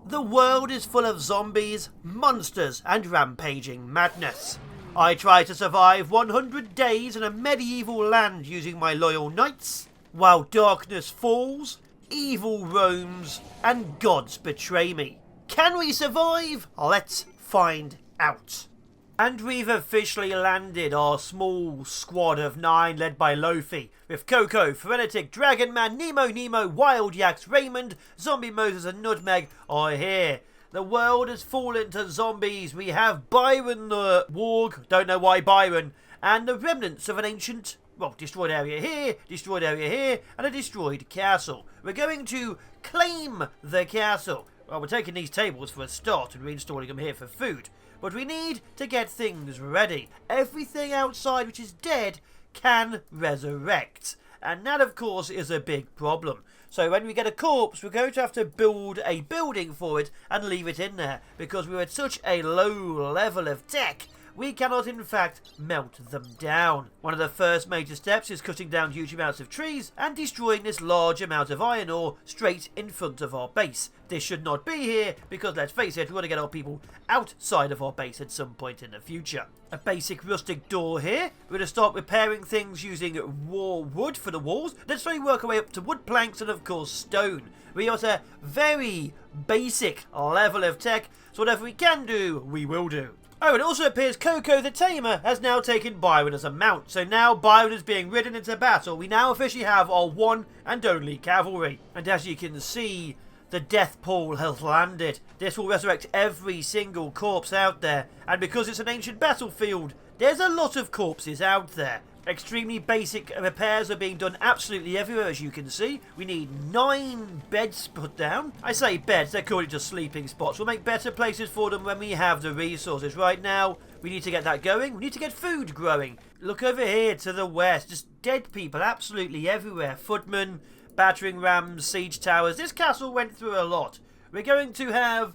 The world is full of zombies, monsters, and rampaging madness. I try to survive 100 days in a medieval land using my loyal knights, while darkness falls, evil roams, and gods betray me. Can we survive? Let's find out. And we've officially landed our small squad of 9 led by Lofi, with Coco, Frenetic, Dragon Man, Nemo, Wild Yaks, Raymond, Zombie Moses and Nutmeg are here. The world has fallen to zombies. We have Byron the Warg, don't know why Byron, and the remnants of an ancient, destroyed area here, and a destroyed castle. We're going to claim the castle. Well, we're taking these tables for a start and reinstalling them here for food. But we need to get things ready. Everything outside which is dead can resurrect. And that, of course, is a big problem. So when we get a corpse, we're going to have to build a building for it and leave it in there. Because we're at such a low level of tech, we cannot, in fact, melt them down. One of the first major steps is cutting down huge amounts of trees and destroying this large amount of iron ore straight in front of our base. This should not be here because, let's face it, we want to get our people outside of our base at some point in the future. A basic rustic door here. We're going to start repairing things using raw wood for the walls. Let's slowly work our way up to wood planks and, of course, stone. We are at a very basic level of tech, so whatever we can do, we will do. Oh, and it also appears Coco the Tamer has now taken Byron as a mount. So now Byron is being ridden into battle. We now officially have our one and only cavalry. And as you can see, the death pool has landed. This will resurrect every single corpse out there. And because it's an ancient battlefield, there's a lot of corpses out there. Extremely basic repairs are being done absolutely everywhere, as you can see. We need 9 beds put down. I say beds, they're called just sleeping spots. We'll make better places for them when we have the resources. Right now, we need to get that going. We need to get food growing. Look over here to the west. Just dead people absolutely everywhere. Footmen, battering rams, siege towers. This castle went through a lot. We're going to have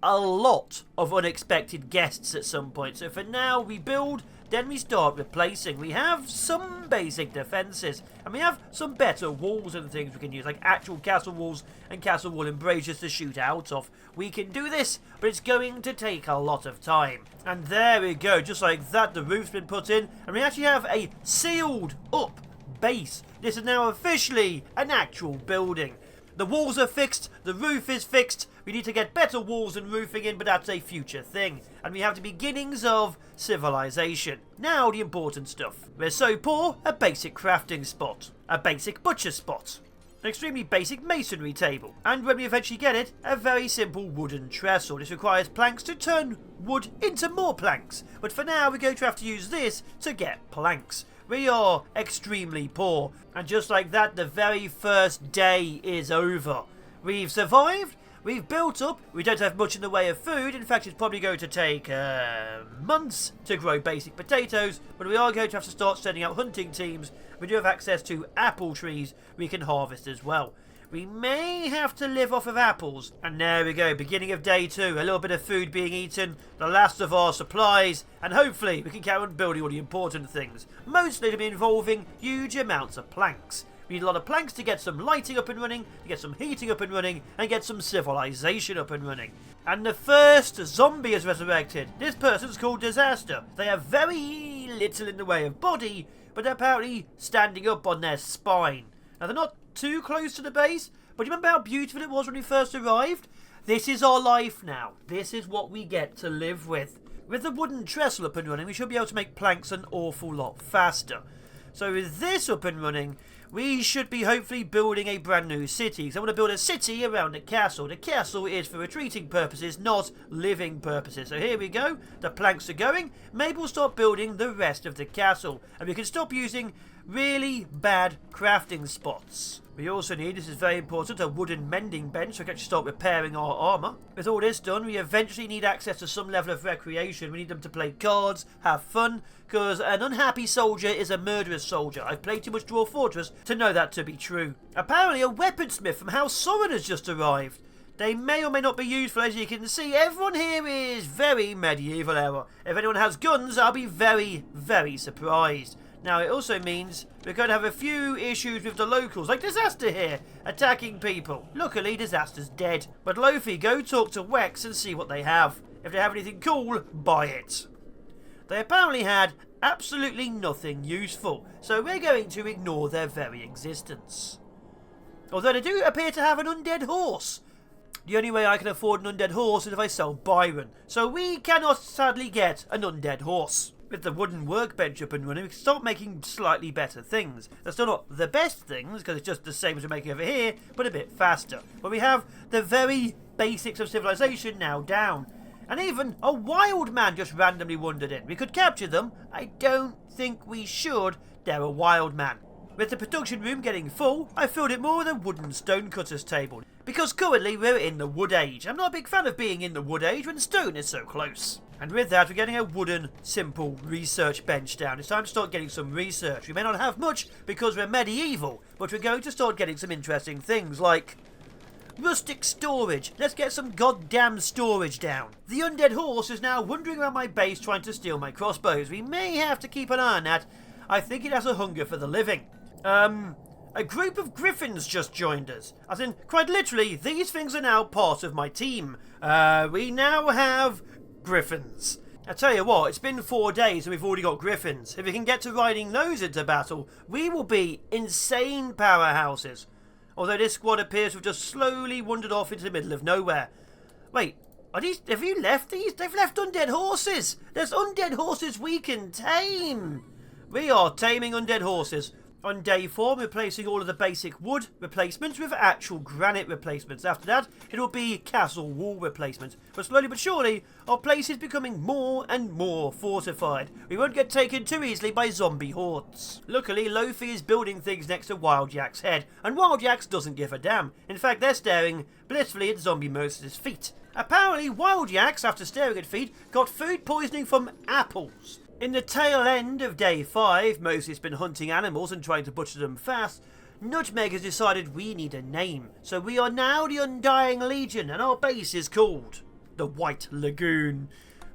a lot of unexpected guests at some point. So for now, we build, then we start replacing. We have some basic defences, and we have some better walls and things we can use, like actual castle walls and castle wall embrasures to shoot out of. We can do this, but it's going to take a lot of time. And there we go, just like that, the roof's been put in, and we actually have a sealed up base. This is now officially an actual building. The walls are fixed, the roof is fixed. We need to get better walls and roofing in, but that's a future thing. And we have the beginnings of civilization. Now the important stuff. We're so poor, a basic crafting spot. A basic butcher spot. An extremely basic masonry table. And when we eventually get it, a very simple wooden trestle. This requires planks to turn wood into more planks. But for now, we're going to have to use this to get planks. We are extremely poor. And just like that, the very first day is over. We've survived. We've built up. We don't have much in the way of food. In fact, it's probably going to take months to grow basic potatoes. But we are going to have to start sending out hunting teams. We do have access to apple trees we can harvest as well. We may have to live off of apples. And there we go, beginning of day 2. A little bit of food being eaten, the last of our supplies, and hopefully we can carry on building all the important things. Mostly to be involving huge amounts of planks. We need a lot of planks to get some lighting up and running, to get some heating up and running, and get some civilization up and running. And the first zombie is resurrected. This person's called Disaster. They have very little in the way of body, but they're apparently standing up on their spine. Now, they're not too close to the base, but do you remember how beautiful it was when we first arrived? This is our life now. This is what we get to live with. With the wooden trestle up and running, we should be able to make planks an awful lot faster. So with this up and running, we should be hopefully building a brand new city. So I want to build a city around a castle. The castle is for retreating purposes, not living purposes. So here we go. The planks are going. Maybe we'll start building the rest of the castle. And we can stop using really bad crafting spots. We also need, this is very important, a wooden mending bench so we can actually start repairing our armour. With all this done, we eventually need access to some level of recreation. We need them to play cards, have fun, because an unhappy soldier is a murderous soldier. I've played too much Dwarf Fortress to know that to be true. Apparently a weaponsmith from House Soren has just arrived. They may or may not be useful, as you can see. Everyone here is very medieval era. If anyone has guns, I'll be very, very surprised. Now, it also means we're going to have a few issues with the locals, like Disaster here, attacking people. Luckily, Disaster's dead. But Lofi, go talk to Wex and see what they have. If they have anything cool, buy it. They apparently had absolutely nothing useful, so we're going to ignore their very existence. Although they do appear to have an undead horse. The only way I can afford an undead horse is if I sell Byron, so we cannot sadly get an undead horse. With the wooden workbench up and running, we can start making slightly better things. They're still not the best things, because it's just the same as we're making over here, but a bit faster. But we have the very basics of civilization now down. And even a wild man just randomly wandered in. We could capture them. I don't think we should. They're a wild man. With the production room getting full, I filled it more with a wooden stonecutter's table. Because currently we're in the wood age. I'm not a big fan of being in the wood age when stone is so close. And with that, we're getting a wooden, simple research bench down. It's time to start getting some research. We may not have much because we're medieval, but we're going to start getting some interesting things like rustic storage. Let's get some goddamn storage down. The undead horse is now wandering around my base trying to steal my crossbows. We may have to keep an eye on that. I think it has a hunger for the living. A group of griffins just joined us. As in, quite literally, these things are now part of my team. We now have griffins. I tell you what, it's been 4 days and we've already got griffins. If we can get to riding those into battle, we will be insane powerhouses. Although this squad appears to have just slowly wandered off into the middle of nowhere. Wait, have you left these? They've left undead horses. There's undead horses we can tame. We are taming undead horses. On day 4, replacing all of the basic wood replacements with actual granite replacements. After that, it will be castle wall replacements. But slowly but surely, our place is becoming more and more fortified. We won't get taken too easily by zombie hordes. Luckily, Lofi is building things next to Wildjack's head, and Wildjack doesn't give a damn. In fact, they're staring blissfully at Zombie Moses' feet. Apparently, Wildjacks, after staring at feet, got food poisoning from apples. In the tail end of day 5, Moses has been hunting animals and trying to butcher them fast. Nutmeg has decided we need a name, so we are now the Undying Legion, and our base is called the White Lagoon.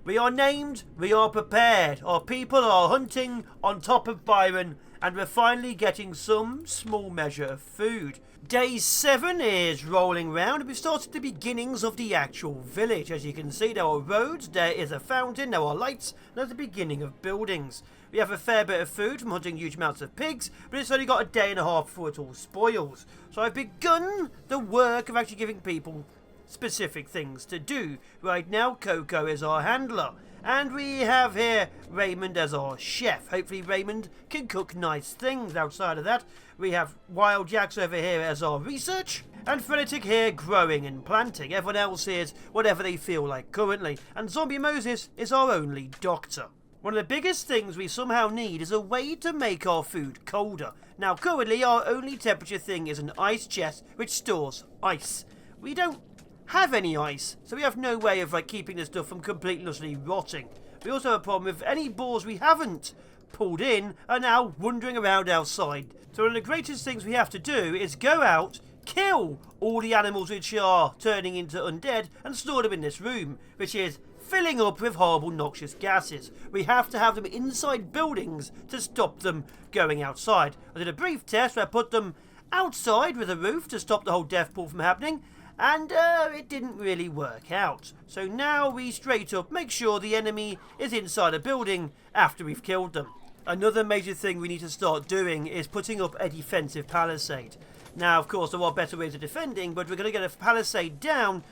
We are named, we are prepared, our people are hunting on top of Byron, and we're finally getting some small measure of food. Day 7 is rolling round and we've started the beginnings of the actual village. As you can see, there are roads, there is a fountain, there are lights, and there's the beginning of buildings. We have a fair bit of food from hunting huge amounts of pigs, but it's only got a day and a half before it all spoils. So I've begun the work of actually giving people specific things to do. Right now, Coco is our handler. And we have here Raymond as our chef. Hopefully Raymond can cook nice things. Outside of that, we have Wild Jacks over here as our research. And Frenetic here growing and planting. Everyone else is whatever they feel like currently. And Zombie Moses is our only doctor. One of the biggest things we somehow need is a way to make our food colder. Now currently our only temperature thing is an ice chest which stores ice. We don't have any ice, so we have no way of keeping this stuff from completely rotting. We also have a problem with any boars we haven't pulled in are now wandering around outside. So one of the greatest things we have to do is go out, kill all the animals which are turning into undead and store them in this room, which is filling up with horrible noxious gases. We have to have them inside buildings to stop them going outside. I did a brief test where I put them outside with a roof to stop the whole death pool from happening, and it didn't really work out. So now we straight up make sure the enemy is inside a building after we've killed them. Another major thing we need to start doing is putting up a defensive palisade. Now, of course, there are better ways of defending, but we're going to get a palisade down,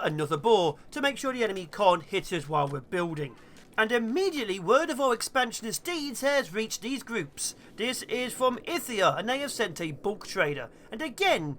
another boar, to make sure the enemy can't hit us while we're building. And immediately, word of our expansionist deeds has reached these groups. This is from Ithia, and they have sent a bulk trader. And again,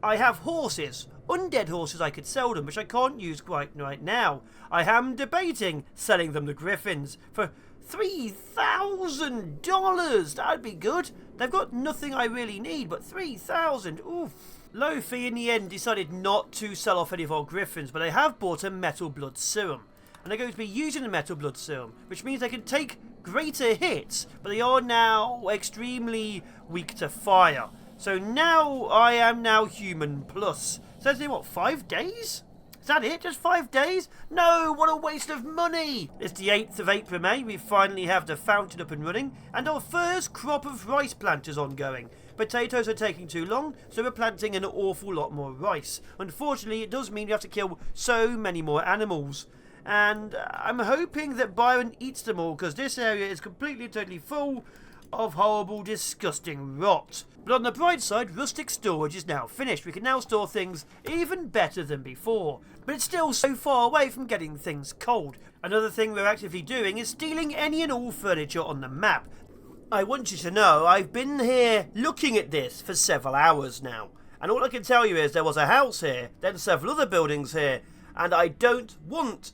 I have horses. Undead horses I could sell them, which I can't use quite right now. I am debating selling them to griffins for $3,000. That'd be good. They've got nothing I really need, but $3,000. Oof. Lofi in the end decided not to sell off any of our griffins, but they have bought a metal blood serum. And they're going to be using the metal blood serum, which means they can take greater hits, but they are now extremely weak to fire. So now I am now human plus. So that's in what, 5 days? Is that it? Just 5 days? No, what a waste of money! It's the 8th of April, May. We finally have the fountain up and running, and our first crop of rice plant is ongoing. Potatoes are taking too long, so we're planting an awful lot more rice. Unfortunately, it does mean we have to kill so many more animals. And I'm hoping that Byron eats them all, because this area is completely, totally full of horrible, disgusting rot. But on the bright side, rustic storage is now finished. We can now store things even better than before. But it's still so far away from getting things cold. Another thing we're actively doing is stealing any and all furniture on the map. I want you to know, I've been here looking at this for several hours now. And all I can tell you is there was a house here, then several other buildings here, and I don't want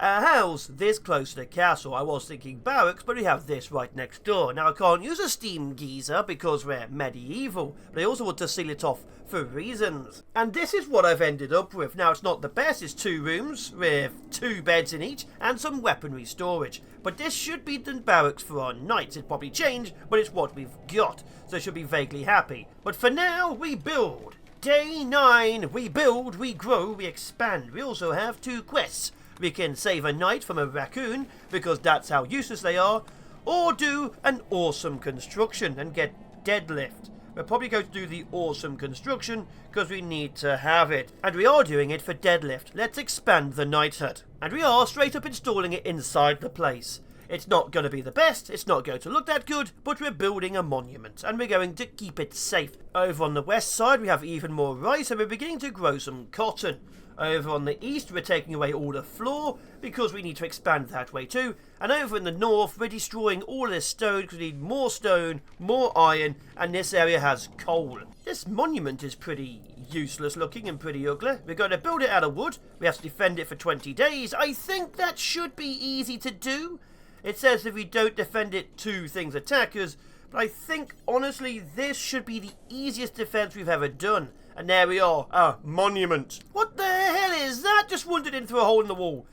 a house this close to the castle. I was thinking barracks, but we have this right next door. Now, I can't use a steam geyser because we're medieval, but I also want to seal it off for reasons. And this is what I've ended up with. Now, it's not the best. It's 2 rooms with 2 beds in each and some weaponry storage. But this should be the barracks for our knights. It'll probably change, but it's what we've got, so I should be vaguely happy. But for now, we build. Day 9, we build, we grow, we expand. We also have 2 quests. We can save a knight from a raccoon, because that's how useless they are, or do an awesome construction and get deadlift. We're probably going to do the awesome construction, because we need to have it. And we are doing it for deadlift. Let's expand the knighthood. And we are straight up installing it inside the place. It's not going to be the best, it's not going to look that good, but we're building a monument, and we're going to keep it safe. Over on the west side, we have even more rice, and we're beginning to grow some cotton. Over on the east, we're taking away all the floor, because we need to expand that way too. And over in the north, we're destroying all this stone, because we need more stone, more iron, and this area has coal. This monument is pretty useless looking and pretty ugly. We're going to build it out of wood. We have to defend it for 20 days. I think that should be easy to do. It says if we don't defend it, 2 things attack us, but I think, honestly, this should be the easiest defense we've ever done. And there we are, our monument. What the hell is that? Just wandered in through a hole in the wall.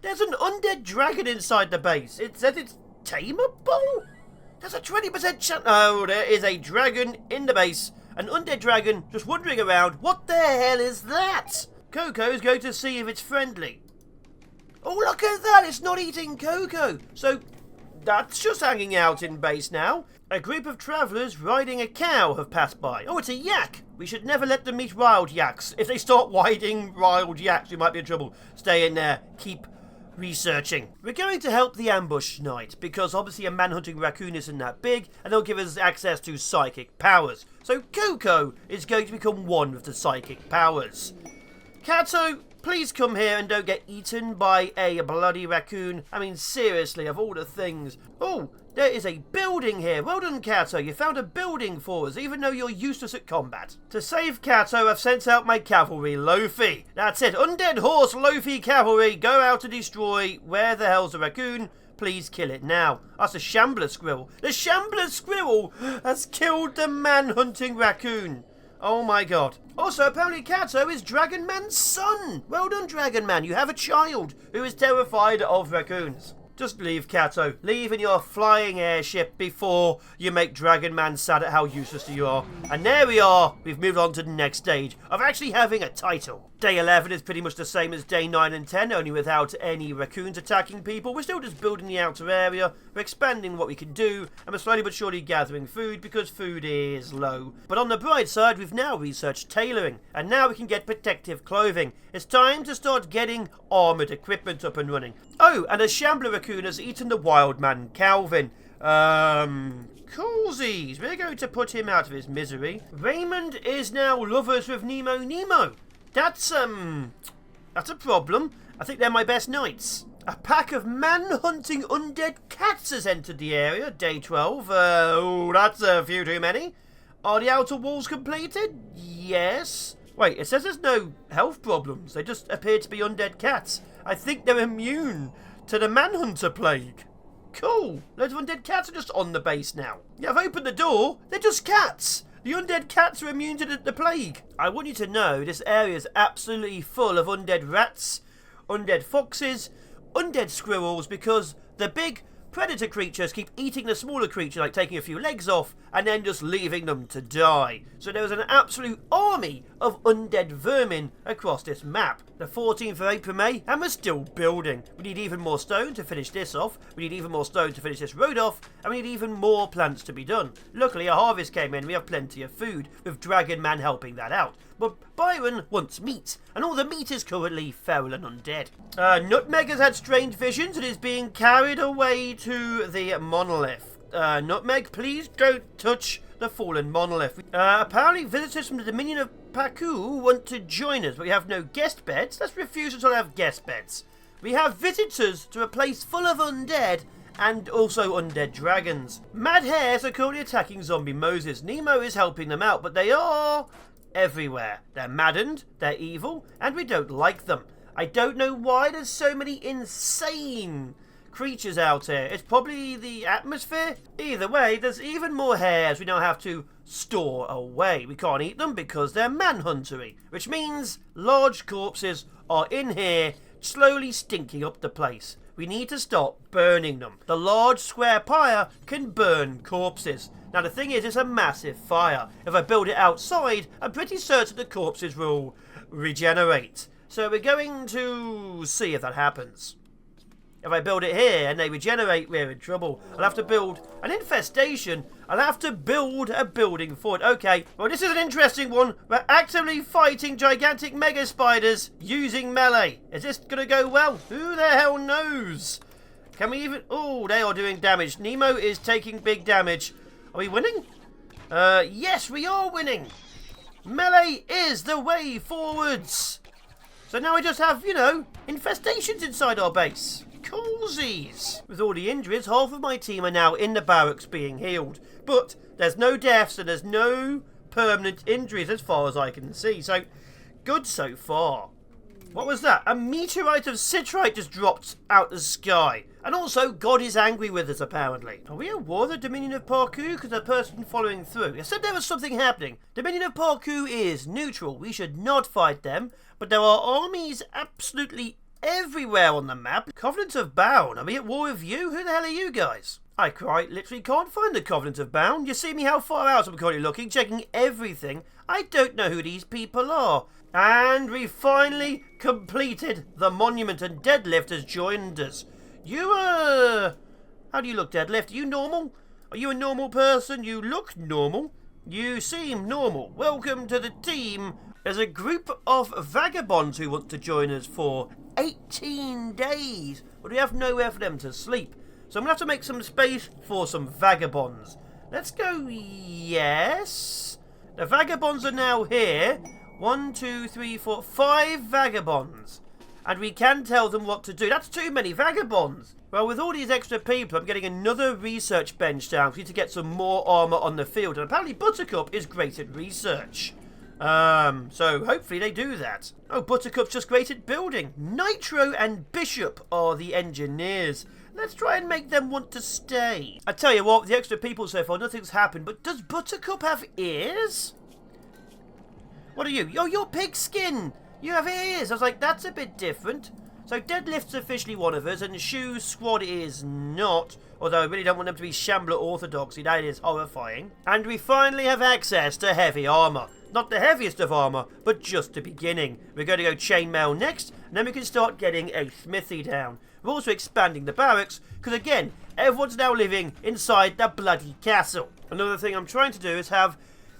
There's an undead dragon inside the base. It says it's tameable? There's a 20% chance. Oh, there is a dragon in the base. An undead dragon just wandering around. What the hell is that? Coco is going to see if it's friendly. Oh, look at that! It's not eating Coco! So, that's just hanging out in base now. A group of travellers riding a cow have passed by. Oh, it's a yak! We should never let them meet wild yaks. If they start riding wild yaks, we might be in trouble. Stay in there. Keep researching. We're going to help the ambush knight, because obviously a man-hunting raccoon isn't that big, and they'll give us access to psychic powers. So Coco is going to become one of the psychic powers. Kato, please come here and don't get eaten by a bloody raccoon. I mean, seriously, of all the things. Oh, there is a building here. Well done, Kato. You found a building for us, even though you're useless at combat. To save Kato, I've sent out my cavalry, Lofi. That's it. Undead horse, Lofi cavalry. Go out to destroy. Where the hell's the raccoon? Please kill it now. That's a shambler squirrel. The shambler squirrel has killed the man-hunting raccoon. Oh my god. Also, apparently Kato is Dragon Man's son. Well done, Dragon Man. You have a child who is terrified of raccoons. Just leave, Kato. Leave in your flying airship before you make Dragon Man sad at how useless you are. And there we are. We've moved on to the next stage of actually having a title. Day 11 is pretty much the same as day 9 and 10, only without any raccoons attacking people. We're still just building the outer area. We're expanding what we can do, and we're slowly but surely gathering food because food is low. But on the bright side, we've now researched tailoring, and now we can get protective clothing. It's time to start getting armoured equipment up and running. Oh, and a shambler raccoon has eaten the wild man, Calvin. Coolsies. We're going to put him out of his misery. Raymond is now lovers with Nemo. That's a problem. I think they're my best knights. A pack of man-hunting undead cats has entered the area, day 12. Oh, that's a few too many. Are the outer walls completed? Yes. Wait, it says there's no health problems. They just appear to be undead cats. I think they're immune to the manhunter plague. Cool. Loads of undead cats are just on the base now. Yeah, I've opened the door. They're just cats. The undead cats are immune to the plague. I want you to know this area is absolutely full of undead rats, undead foxes, undead squirrels, because the big predator creatures keep eating the smaller creature, like taking a few legs off, and then just leaving them to die. So there was an absolute army of undead vermin across this map. The 14th of April, May, and we're still building. We need even more stone to finish this off, we need even more stone to finish this road off, and we need even more plants to be done. Luckily a harvest came in, we have plenty of food, with Dragon Man helping that out. But Byron wants meat, and all the meat is currently feral and undead. Nutmeg has had strange visions and is being carried away to the monolith. Nutmeg, please don't touch the fallen monolith. Apparently visitors from the Dominion of Paku want to join us, but we have no guest beds. Let's refuse to have guest beds. We have visitors to a place full of undead and also undead dragons. Mad hares are currently attacking Zombie Moses. Nemo is helping them out, but they are everywhere. They're maddened, they're evil, and we don't like them. I don't know why there's so many insane creatures out here. It's probably the atmosphere. Either way, there's even more hares we now have to store away. We can't eat them because they're manhuntery, which means large corpses are in here slowly stinking up the place. We need to stop burning them. The large square pyre can burn corpses. Now the thing is, it's a massive fire. If I build it outside, I'm pretty certain the corpses will regenerate. So we're going to see if that happens. If I build it here and they regenerate, we're in trouble. I'll have to build an infestation. I'll have to build a building for it. Okay, well this is an interesting one. We're actively fighting gigantic mega spiders using melee. Is this going to go well? Who the hell knows? Can we even... Oh, they are doing damage. Nemo is taking big damage. Are we winning? Yes, we are winning. Melee is the way forwards. So now we just have, you know, infestations inside our base. Coolsies. With all the injuries, half of my team are now in the barracks being healed. But there's no deaths and there's no permanent injuries as far as I can see. So, good so far. What was that? A meteorite of citrite just dropped out the sky. And also, God is angry with us, apparently. Are we at war with the Dominion of Parku? Because the person following through. I said there was something happening. Dominion of Parku is neutral. We should not fight them. But there are armies absolutely everywhere on the map. Covenant of Bound. Are we at war with you? Who the hell are you guys? I quite literally can't find the Covenant of Bound. You see me how far out I'm currently looking, checking everything. I don't know who these people are. And we finally completed the monument, and Deadlift has joined us. You, how do you look, Deadlift? Are you normal? Are you a normal person? You look normal. You seem normal. Welcome to the team. There's a group of vagabonds who want to join us for 18 days. But we have nowhere for them to sleep. So I'm going to have to make some space for some vagabonds. Let's go, yes. The vagabonds are now here. 1, 2, 3, 4, 5 vagabonds. And we can tell them what to do. That's too many vagabonds. Well, with all these extra people, I'm getting another research bench down. We need to get some more armour on the field. And apparently Buttercup is great at research. So hopefully they do that. Oh, Buttercup's just great at building. Nitro and Bishop are the engineers. Let's try and make them want to stay. I tell you what, with the extra people so far, nothing's happened. But does Buttercup have ears? What are you? Oh, you're Pigskin. You have ears. I was like, that's a bit different. So Deadlift's officially one of us, and Shoe Squad is not. Although I really don't want them to be Shambler Orthodoxy. That is horrifying. And we finally have access to heavy armour. Not the heaviest of armour, but just the beginning. We're going to go chainmail next, and then we can start getting a smithy down. We're also expanding the barracks, because again, everyone's now living inside that bloody castle. Another thing I'm trying to do is have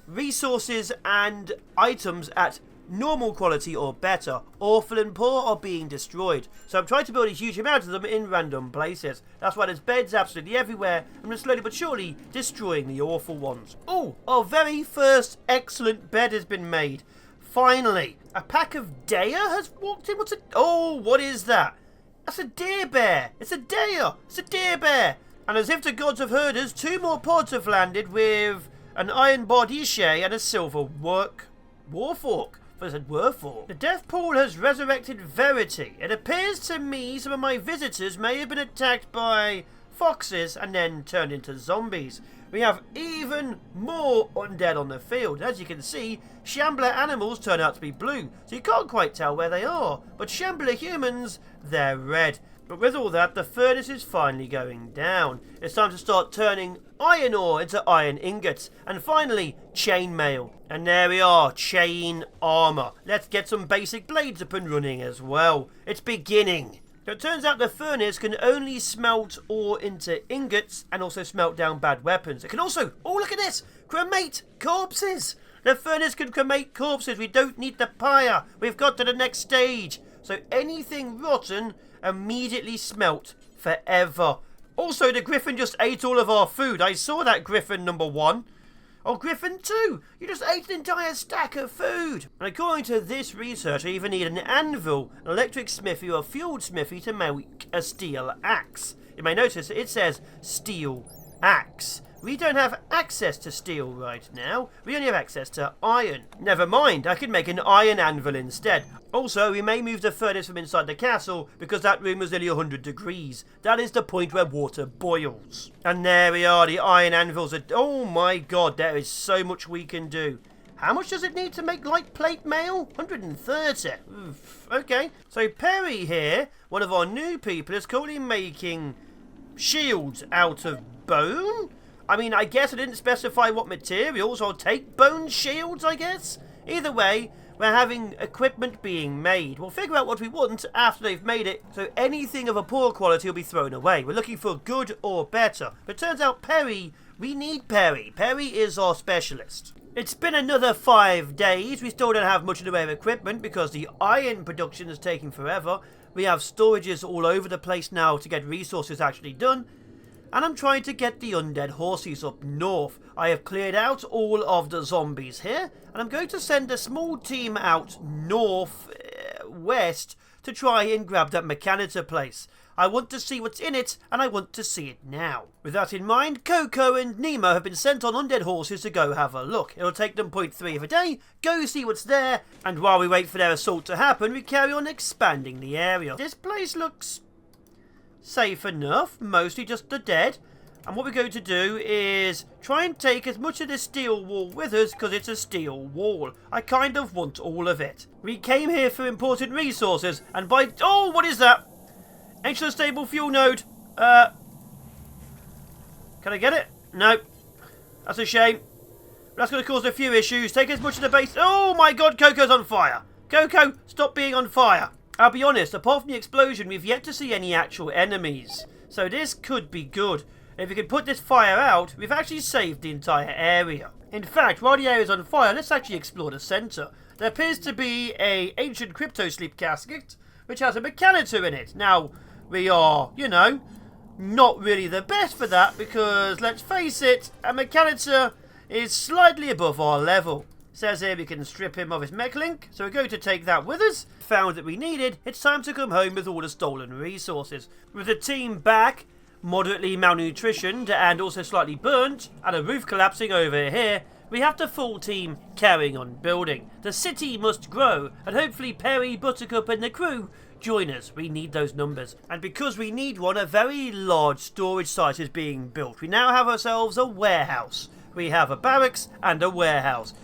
resources and items at normal quality or better. Awful and poor are being destroyed. So I'm trying to build a huge amount of them in random places. That's why there's beds absolutely everywhere. I'm just slowly but surely destroying the awful ones. Oh, our very first excellent bed has been made. Finally. A pack of deer has walked in. What's it? Oh, what is that? That's a deer bear. It's a deer. It's a deer bear. And as if the gods have heard us, 2 more pods have landed with an iron bodiche and a silver warfork. I said Werfork. The death pool has resurrected Verity. It appears to me some of my visitors may have been attacked by foxes and then turned into zombies. we have even more undead on the field. As you can see, Shambler animals turn out to be blue, so you can't quite tell where they are. But Shambler humans, they're red. But with all that, the furnace is finally going down. It's time to start turning iron ore into iron ingots. And finally, chainmail. And there we are, chain armor. Let's get some basic blades up and running as well. It's beginning. So it turns out the furnace can only smelt ore into ingots and also smelt down bad weapons. It can also, oh look at this, cremate corpses. The furnace can cremate corpses. We don't need the pyre. We've got to the next stage. So anything rotten immediately smelt forever. Also, the griffin just ate all of our food. I saw that, griffin number 1. Oh, griffin 2, you just ate an entire stack of food. And according to this research, I even need an anvil, an electric smithy or a fueled smithy to make a steel axe. You may notice it says steel axe. We don't have access to steel right now. We only have access to iron. Never mind, I can make an iron anvil instead. Also, we may move the furnace from inside the castle because that room was nearly 100 degrees. That is the point where water boils. And there we are, the iron anvils. Oh my god, there is so much we can do. How much does it need to make light plate mail? 130. Oof. Okay, so Perry here, one of our new people, is currently making shields out of bone? I mean, I guess I didn't specify what materials. I'll take bone shields, I guess. Either way, we're having equipment being made. We'll figure out what we want after they've made it, so anything of a poor quality will be thrown away. We're looking for good or better. But it turns out Perry, we need Perry. Perry is our specialist. It's been another 5 days. We still don't have much in the way of equipment because the iron production is taking forever. We have storages all over the place now to get resources actually done. And I'm trying to get the undead horses up north. I have cleared out all of the zombies here, and I'm going to send a small team out north, west, to try and grab that mechanitor place. I want to see what's in it, and I want to see it now. With that in mind, Coco and Nemo have been sent on undead horses to go have a look. It'll take them 0.3 of a day, go see what's there, and while we wait for their assault to happen, we carry on expanding the area. This place looks safe enough, mostly just the dead. And what we're going to do is try and take as much of this steel wall with us because it's a steel wall. I kind of want all of it. We came here for important resources and by... Oh, what is that? Ancient stable fuel node. Can I get it? No. That's a shame. That's going to cause a few issues. Take as much of the base... Oh my god, Coco's on fire. Coco, stop being on fire. I'll be honest, apart from the explosion, we've yet to see any actual enemies. So this could be good. If we can put this fire out, we've actually saved the entire area. In fact, while the area's on fire, let's actually explore the centre. There appears to be an ancient crypto sleep casket, which has a mechanitor in it. Now, we are, you know, not really the best for that, because, let's face it, a mechanitor is slightly above our level. Says here we can strip him of his mech link, so we're going to take that with us. Found that we needed, it's time to come home with all the stolen resources. With the team back, moderately malnutritioned and also slightly burnt, and a roof collapsing over here, we have the full team carrying on building. The city must grow, and hopefully Perry, Buttercup and the crew join us. We need those numbers. And because we need one, a very large storage site is being built. We now have ourselves a warehouse. We have a barracks and a warehouse.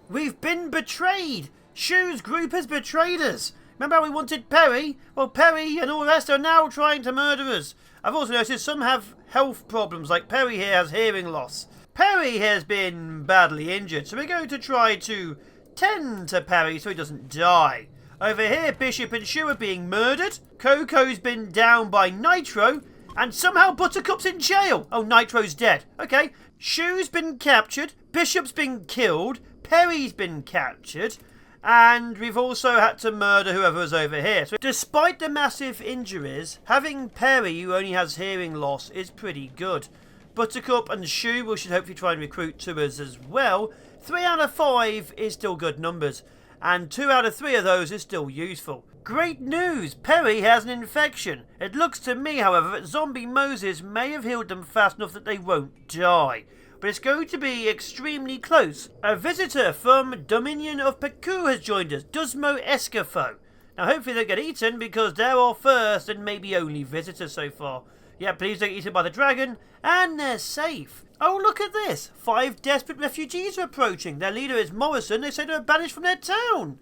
We've been betrayed! Shu's group has betrayed us! Remember how we wanted Perry? Well, Perry and all the rest are now trying to murder us. I've also noticed some have health problems, like Perry here has hearing loss. Perry has been badly injured, so we're going to try to tend to Perry so he doesn't die. Over here, Bishop and Shu are being murdered. Coco's been down by Nitro, and somehow Buttercup's in jail. Oh, Nitro's dead. Okay, Shu's been captured, Bishop's been killed, Perry's been captured, and we've also had to murder whoever was over here. So despite the massive injuries, having Perry, who only has hearing loss, is pretty good. Buttercup and Shu, we should hopefully try and recruit to us as well. 3 out of 5 is still good numbers, and 2 out of 3 of those is still useful. Great news! Perry has an infection. It looks to me, however, that Zombie Moses may have healed them fast enough that they won't die. But it's going to be extremely close. A visitor from Dominion of Peku has joined us, Dusmo Escafo. Now hopefully they get eaten because they're our first and maybe only visitors so far. Yeah, please don't get eaten by the dragon, and they're safe. Oh, look at this. 5 desperate refugees are approaching. Their leader is Morrison. They say they're banished from their town.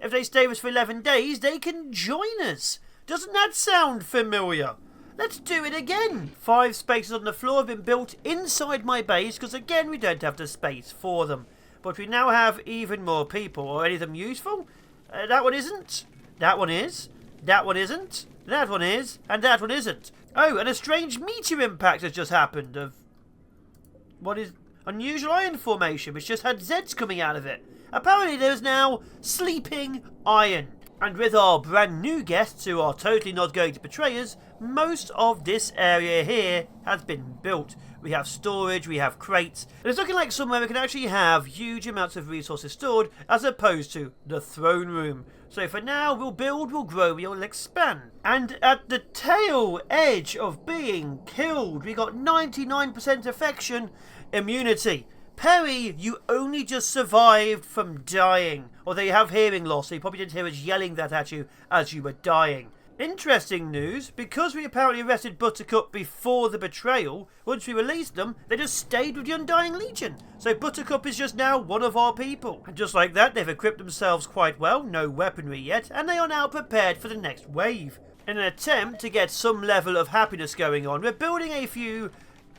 If they stay with us for 11 days, they can join us. Doesn't that sound familiar? Let's do it again. 5 spaces on the floor have been built inside my base because, again, we don't have the space for them. But we now have even more people. Are any of them useful? That one isn't. That one is. That one isn't. That one is. And that one isn't. Oh, and a strange meteor impact has just happened of what is unusual iron formation, which just had Zeds coming out of it. Apparently there is now sleeping iron. And with our brand new guests who are totally not going to betray us, most of this area here has been built. We have storage, we have crates. And it's looking like somewhere we can actually have huge amounts of resources stored as opposed to the throne room. So for now, we'll build, we'll grow, we'll expand. And at the tail edge of being killed, we got 99% affection immunity. Perry, you only just survived from dying. Although you have hearing loss, so you probably didn't hear us yelling that at you as you were dying. Interesting news, because we apparently arrested Buttercup before the betrayal, once we released them, they just stayed with the Undying Legion. So Buttercup is just now one of our people. And just like that, they've equipped themselves quite well, no weaponry yet, and they are now prepared for the next wave. In an attempt to get some level of happiness going on, we're building a few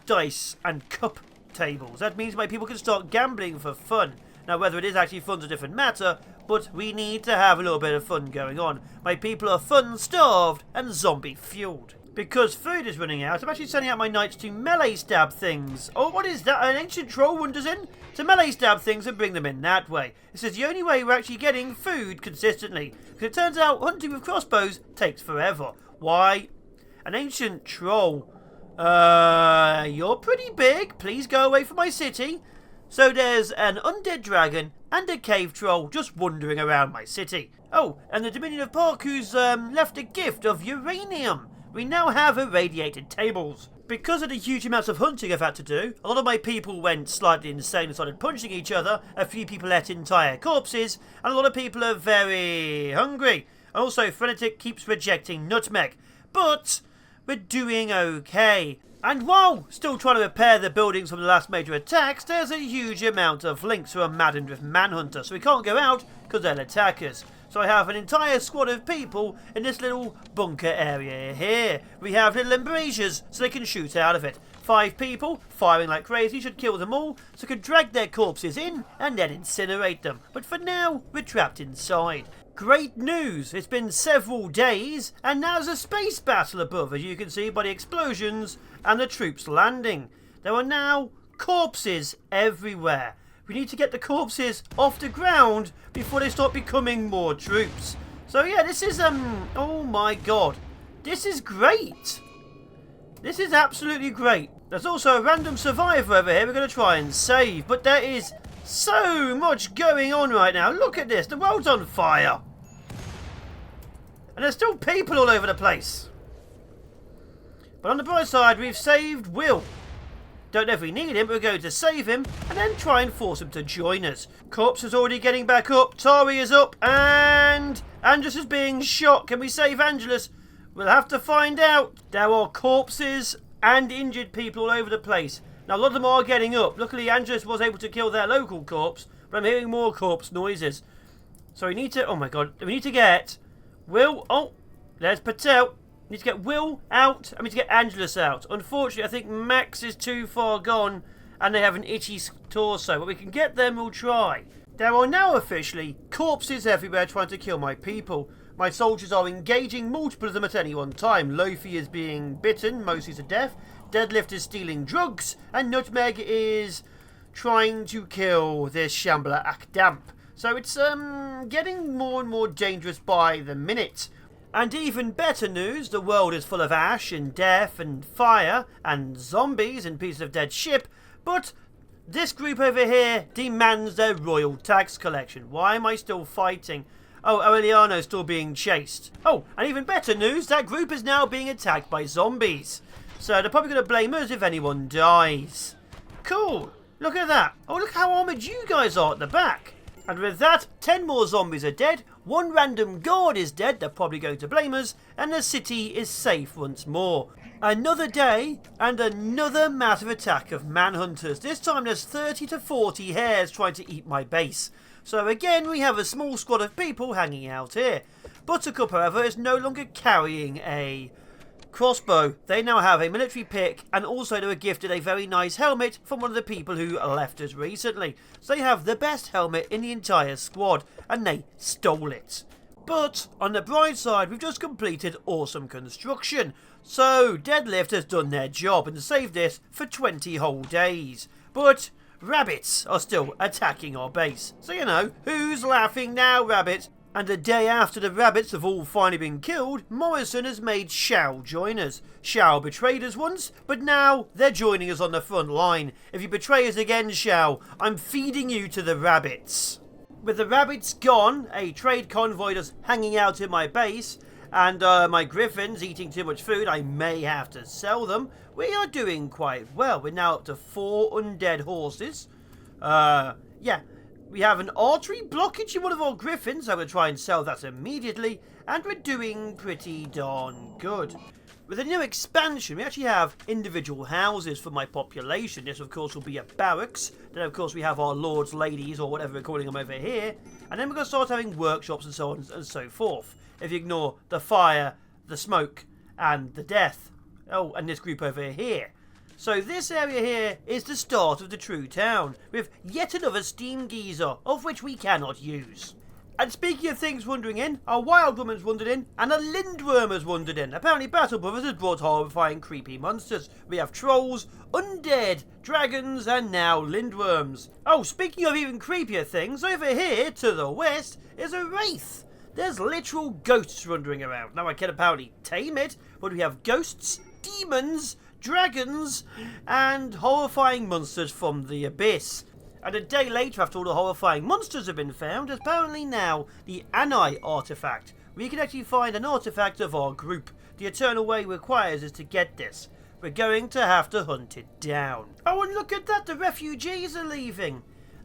dice and cup tables. That means my people can start gambling for fun. Now, whether it is actually fun's a different matter, but we need to have a little bit of fun going on. My people are fun-starved and zombie-fueled. Because food is running out, I'm actually sending out my knights to melee stab things. Oh, what is that? An ancient troll wanders in? To melee stab things and bring them in that way. This is the only way we're actually getting food consistently. Because it turns out hunting with crossbows takes forever. Why? An ancient troll. You're pretty big. Please go away from my city. So there's an undead dragon and a cave troll just wandering around my city. Oh, and the Dominion of Parku's left a gift of uranium. We now have irradiated tables. Because of the huge amounts of hunting I've had to do, a lot of my people went slightly insane and started punching each other. A few people ate entire corpses, and a lot of people are very hungry. And also, Frenetic keeps rejecting nutmeg. But we're doing okay. And while still trying to repair the buildings from the last major attacks, there's a huge amount of links who are maddened with Manhunter, so we can't go out because they'll attack us. So I have an entire squad of people in this little bunker area here. We have little embrasures so they can shoot out of it. 5 people, firing like crazy, should kill them all, so we can drag their corpses in and then incinerate them. But for now, we're trapped inside. Great news! It's been several days, and now there's a space battle above, as you can see by the explosions and the troops landing. There are now corpses everywhere. We need to get the corpses off the ground before they start becoming more troops. So yeah, this is, oh my god. This is great. This is absolutely great. There's also a random survivor over here we're going to try and save, but there is so much going on right now. Look at this, the world's on fire. And there's still people all over the place. But on the bright side, we've saved Will. Don't know if we need him, but we're going to save him and then try and force him to join us. Corpse is already getting back up, Tari is up, and Angelus is being shot. Can we save Angelus? We'll have to find out. There are corpses and injured people all over the place. Now, a lot of them are getting up. Luckily, Angelus was able to kill their local corpse, but I'm hearing more corpse noises. So we need to, oh my god, we need to get Will, oh, there's Patel. We need to get Will out, and we need to get Angelus out. Unfortunately, I think Max is too far gone, and they have an itchy torso, but we can get them, we'll try. There are now officially corpses everywhere trying to kill my people. My soldiers are engaging multiple of them at any one time. Lofi is being bitten, mostly to death. Deadlift is stealing drugs, and Nutmeg is trying to kill this Shambler Akdamp. So it's getting more and more dangerous by the minute. And even better news, the world is full of ash and death and fire and zombies and pieces of dead ship, but this group over here demands their royal tax collection. Why am I still fighting? Oh, Aureliano's still being chased. Oh, and even better news, that group is now being attacked by zombies. So they're probably going to blame us if anyone dies. Cool. Look at that. Oh, look how armoured you guys are at the back. And with that, 10 more zombies are dead, One random guard is dead, they're probably going to blame us, and the city is safe once more. Another day, and another massive attack of manhunters. This time there's 30 to 40 hares trying to eat my base. So again, we have a small squad of people hanging out here. Buttercup, however, is no longer carrying a crossbow. They now have a military pick, and also they were gifted a very nice helmet from one of the people who left us recently. So they have the best helmet in the entire squad, and they stole it. But on the bright side, we've just completed awesome construction. So Deadlift has done their job and saved this for 20 whole days. But rabbits are still attacking our base. So you know, who's laughing now, rabbit? And the day after the rabbits have all finally been killed, Morrison has made Shao join us. Shao betrayed us once, but now they're joining us on the front line. If you betray us again, Shao, I'm feeding you to the rabbits. With the rabbits gone, a trade convoy just hanging out in my base, and my griffins eating too much food, I may have to sell them. We are doing quite well. We're now up to 4 undead horses. Yeah. We have an artery blockage in one of our griffins, so we'll try and sell that immediately, and we're doing pretty darn good. With a new expansion, we actually have individual houses for my population. This, of course, will be a barracks. Then, of course, we have our lords, ladies, or whatever we're calling them over here. And then we're going to start having workshops and so on and so forth. If you ignore the fire, the smoke, and the death. Oh, and this group over here. So this area here is the start of the true town, with yet another steam geyser, of which we cannot use. And speaking of things wandering in, a wild woman's wandered in, and a lindworm has wandered in. Apparently Battle Brothers has brought horrifying creepy monsters. We have trolls, undead, dragons, and now lindworms. Oh, speaking of even creepier things, over here, to the west, is a wraith. There's literal ghosts wandering around. Now I can apparently tame it, but we have ghosts, demons, dragons, and horrifying monsters from the abyss. And a day later, after all the horrifying monsters have been found, apparently now the Anai artifact. We can actually find an artifact of our group. The Eternal Way requires us to get this. We're going to have to hunt it down. Oh, and look at that, the refugees are leaving.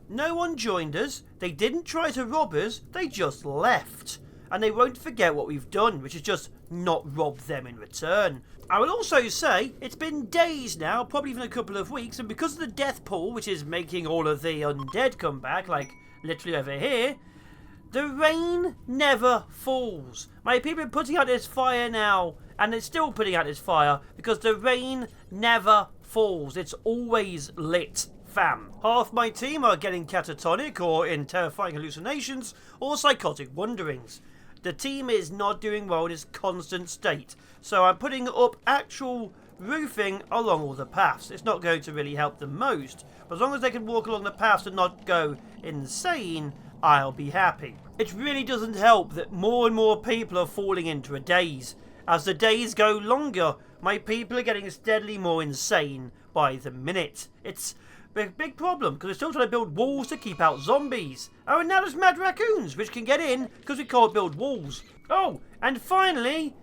No one joined us, they didn't try to rob us, they just left. And they won't forget what we've done, which is just not rob them in return. I will also say, it's been days now, probably even a couple of weeks, and because of the death pool, which is making all of the undead come back, like literally over here, the rain never falls. My people are putting out this fire now, and it's still putting out this fire, because the rain never falls. It's always lit, fam. Half my team are getting catatonic, or in terrifying hallucinations, or psychotic wanderings. The team is not doing well in its constant state, so I'm putting up actual roofing along all the paths. It's not going to really help them most, but as long as they can walk along the paths and not go insane, I'll be happy. It really doesn't help that more and more people are falling into a daze. As the days go longer, my people are getting steadily more insane by the minute. It's a big problem, because we're still trying to build walls to keep out zombies. Oh, and now there's mad raccoons, which can get in, because we can't build walls. Oh, and finally,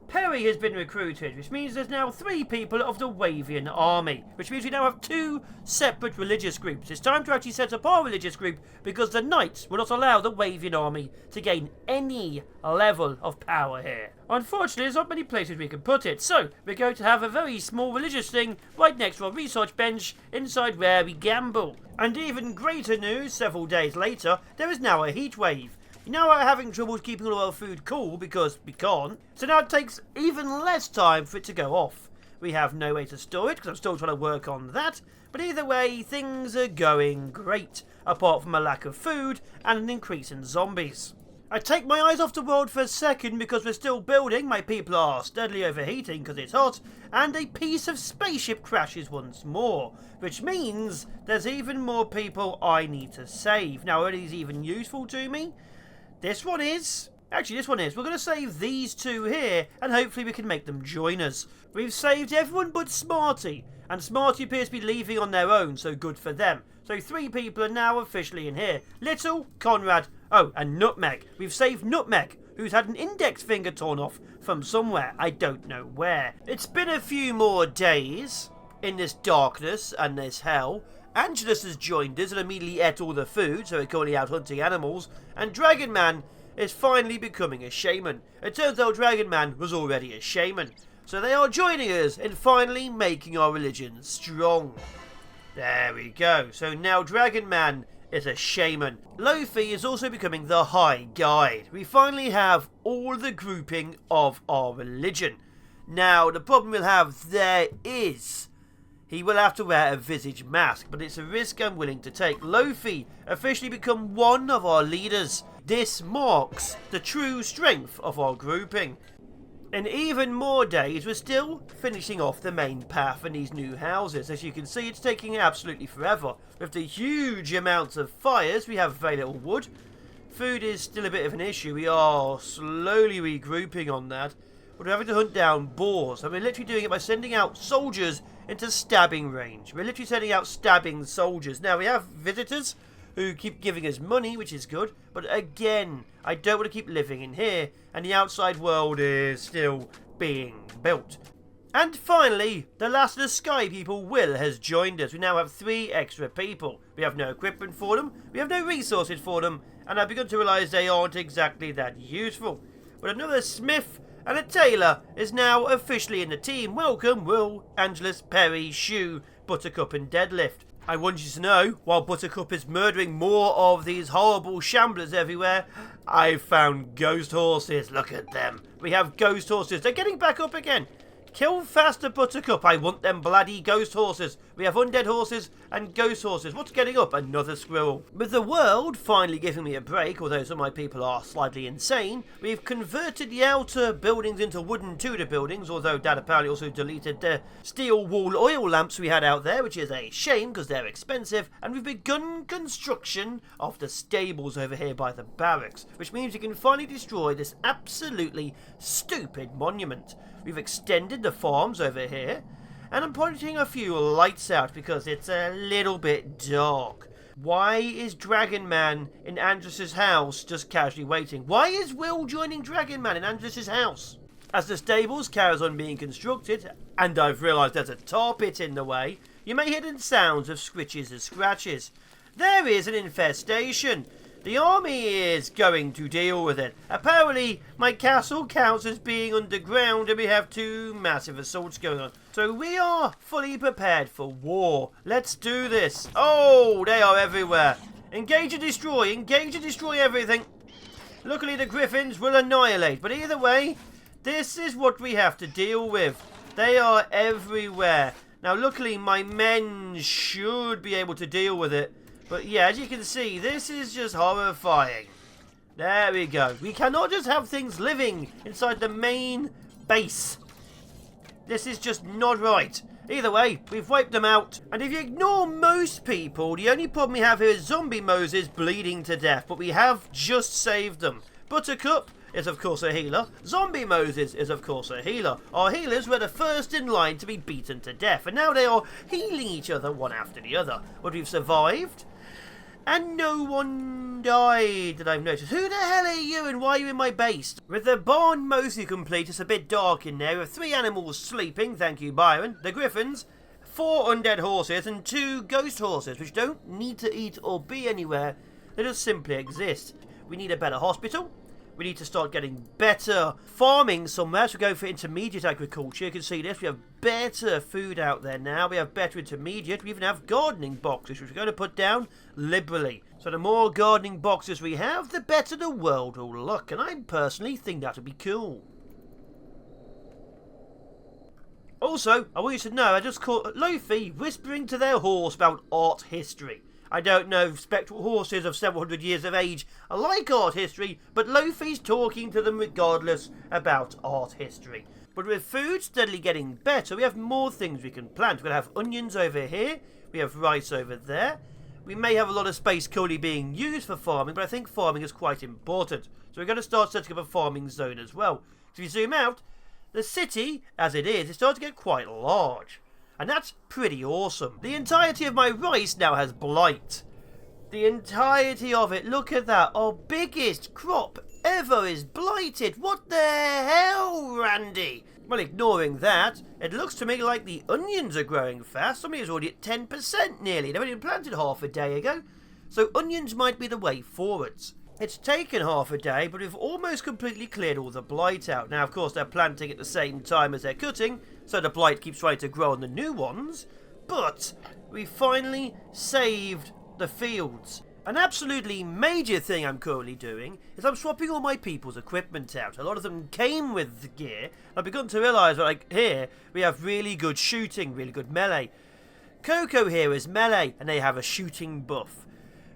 Perry has been recruited, which means there's now 3 people of the Wavian army, which means we now have 2 separate religious groups. It's time to actually set up our religious group, because the Knights will not allow the Wavian army to gain any level of power here. Unfortunately, there's not many places we can put it, so we're going to have a very small religious thing right next to our research bench inside where we gamble. And even greater news, several days later, there is now a heat wave. You know, we're having trouble keeping all our food cool because we can't, so now it takes even less time for it to go off. We have no way to store it because I'm still trying to work on that, but either way, things are going great, apart from a lack of food and an increase in zombies. I take my eyes off the world for a second because we're still building, my people are steadily overheating because it's hot, and a piece of spaceship crashes once more, which means there's even more people I need to save. Now, are these even useful to me? This one is. Actually, this one is. We're going to save these 2 here, and hopefully we can make them join us. We've saved everyone but Smarty, and Smarty appears to be leaving on their own, so good for them. So 3 people are now officially in here. Little, Conrad, oh, and Nutmeg. We've saved Nutmeg, who's had an index finger torn off from somewhere. I don't know where. It's been a few more days in this darkness and this hell. Angelus has joined us and immediately ate all the food, so we're currently out hunting animals. And Dragon Man is finally becoming a shaman. It turns out Dragon Man was already a shaman. So they are joining us in finally making our religion strong. There we go. So now Dragon Man is a shaman. Lofi is also becoming the High Guide. We finally have all the grouping of our religion. Now, the problem we'll have there is he will have to wear a visage mask, but it's a risk I'm willing to take. Lofi officially become one of our leaders. This marks the true strength of our grouping. In even more days, we're still finishing off the main path in these new houses. As you can see, it's taking absolutely forever. With the huge amounts of fires, we have very little wood. Food is still a bit of an issue. We are slowly regrouping on that. We're having to hunt down boars, and we're literally doing it by sending out soldiers into stabbing range. We're literally sending out stabbing soldiers. Now, we have visitors who keep giving us money, which is good. But again, I don't want to keep living in here, and the outside world is still being built. And finally, the last of the Sky people, Will, has joined us. We now have 3 extra people. We have no equipment for them, we have no resources for them, and I've begun to realise they aren't exactly that useful. But another smith and a tailor is now officially in the team. Welcome, Will, Angelus, Perry, Shoe, Buttercup and Deadlift. I want you to know, while Buttercup is murdering more of these horrible shamblers everywhere, I've found ghost horses. Look at them. We have ghost horses. They're getting back up again. Kill faster, Buttercup. I want them bloody ghost horses. We have undead horses and ghost horses. What's getting up? Another squirrel. With the world finally giving me a break, although some of my people are slightly insane, we've converted the outer buildings into wooden Tudor buildings, although Dad apparently also deleted the steel wall oil lamps we had out there, which is a shame because they're expensive, and we've begun construction of the stables over here by the barracks, which means we can finally destroy this absolutely stupid monument. We've extended the farms over here, and I'm pointing a few lights out because it's a little bit dark. Why is Dragon Man in Andrus's house just casually waiting? Why is Will joining Dragon Man in Andrus's house? As the stables carries on being constructed, and I've realised there's a tar pit in the way, you may hear the sounds of scritches and scratches. There is an infestation. The army is going to deal with it. Apparently, my castle counts as being underground and we have 2 massive assaults going on. So we are fully prepared for war. Let's do this. Oh, they are everywhere. Engage and destroy everything. Luckily, the griffins will annihilate. But either way, this is what we have to deal with. They are everywhere. Now, luckily, my men should be able to deal with it. But yeah, as you can see, this is just horrifying. There we go. We cannot just have things living inside the main base. This is just not right. Either way, we've wiped them out. And if you ignore most people, the only problem we have here is Zombie Moses bleeding to death. But we have just saved them. Buttercup is of course a healer. Zombie Moses is of course a healer. Our healers were the first in line to be beaten to death. And now they are healing each other one after the other. But we've survived. And no one died that I've noticed. Who the hell are you and why are you in my base? With the barn mostly complete, it's a bit dark in there. With 3 animals sleeping, thank you Byron. The griffins, 4 undead horses and 2 ghost horses, which don't need to eat or be anywhere. They just simply exist. We need a better hospital. We need to start getting better farming somewhere. So we go for intermediate agriculture. You can see this. We have better food out there now. We have better intermediate. We even have gardening boxes, which we're going to put down liberally. So the more gardening boxes we have, the better the world will look. And I personally think that would be cool. Also, I want you to know, I just caught Lofi whispering to their horse about art history. I don't know if spectral horses of several hundred years of age are like art history, but Lofi's talking to them regardless about art history. But with food steadily getting better, we have more things we can plant. We're going to have onions over here, we have rice over there. We may have a lot of space currently being used for farming, but I think farming is quite important. So we're going to start setting up a farming zone as well. So if you zoom out, the city, as it is starting to get quite large. And that's pretty awesome. The entirety of my rice now has blight. The entirety of it. Look at that. Our biggest crop ever is blighted. What the hell, Randy? Well, ignoring that, it looks to me like the onions are growing fast. Somebody is already at 10% nearly. They only planted half a day ago. So onions might be the way forwards. It's taken half a day, but we've almost completely cleared all the blight out. Now, of course, they're planting at the same time as they're cutting, so the blight keeps trying to grow on the new ones. But we finally saved the fields. An absolutely major thing I'm currently doing is I'm swapping all my people's equipment out. A lot of them came with the gear. I've begun to realise that, like, here we have really good shooting, really good melee. Coco here is melee, and they have a shooting buff.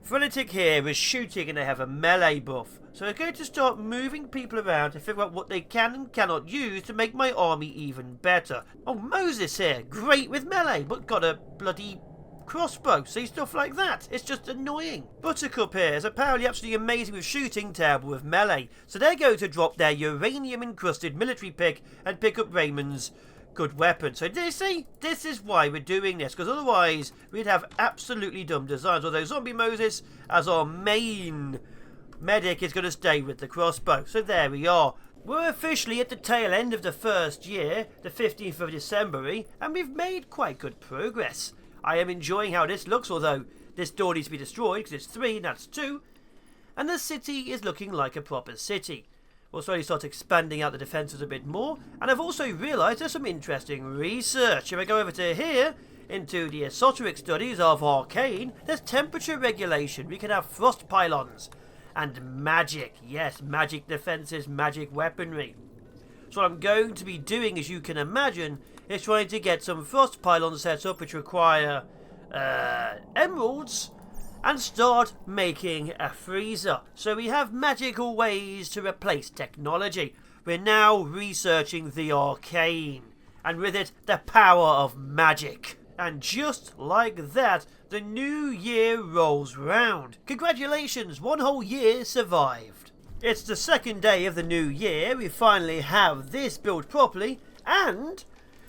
Frenetic here is shooting, and they have a melee buff. So we're going to start moving people around to figure out what they can and cannot use to make my army even better. Oh, Moses here, great with melee, but got a bloody crossbow. See, stuff like that. It's just annoying. Buttercup here is apparently absolutely amazing with shooting, terrible with melee. So they're going to drop their uranium-encrusted military pick and pick up Raymond's good weapon. So do you see? This is why we're doing this, because otherwise we'd have absolutely dumb designs. Although Zombie Moses, as our main medic, is going to stay with the crossbow. So there we are. We're officially at the tail end of the first year, the 15th of December, and we've made quite good progress. I am enjoying how this looks, although this door needs to be destroyed because it's 3 and that's 2. And the city is looking like a proper city. We'll slowly start expanding out the defences a bit more. And I've also realised there's some interesting research. If I go over to here, into the esoteric studies of Arcane, there's temperature regulation. We can have frost pylons. And magic. Yes, magic defences, magic weaponry. So what I'm going to be doing, as you can imagine, is trying to get some frost pylons set up which require emeralds and start making a freezer. So we have magical ways to replace technology. We're now researching the arcane, and with it the power of magic. And just like that, the new year rolls round. Congratulations, 1 whole year survived. It's the 2nd day of the new year. We finally have this built properly, and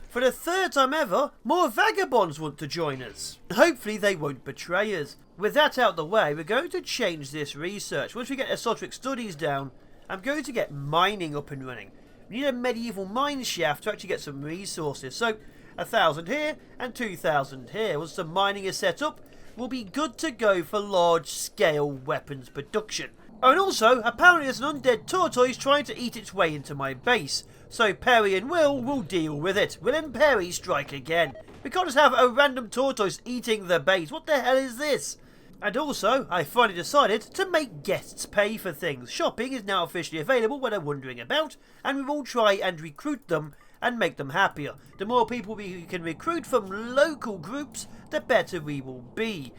for the 3rd time ever, more vagabonds want to join us. Hopefully they won't betray us. With that out the way, we're going to change this research. Once we get esoteric studies down, I'm going to get mining up and running. We need a medieval mine shaft to actually get some resources. So 1,000 here and 2,000 here. Once the mining is set up, we'll be good to go for large-scale weapons production. Oh, and also, apparently there's an undead tortoise trying to eat its way into my base. So Perry and will deal with it. Will and Perry strike again. We can't just have a random tortoise eating the base. What the hell is this? And also, I finally decided to make guests pay for things. Shopping is now officially available when they're wondering about, and we will try and recruit them and make them happier. The more people we can recruit from local groups, the better we will be.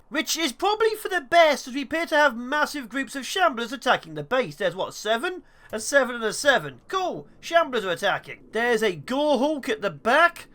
Which is probably for the best, as we appear to have massive groups of shamblers attacking the base. There's what, 7? A 7 and a 7. Cool, shamblers are attacking. There's a Gorehawk at the back.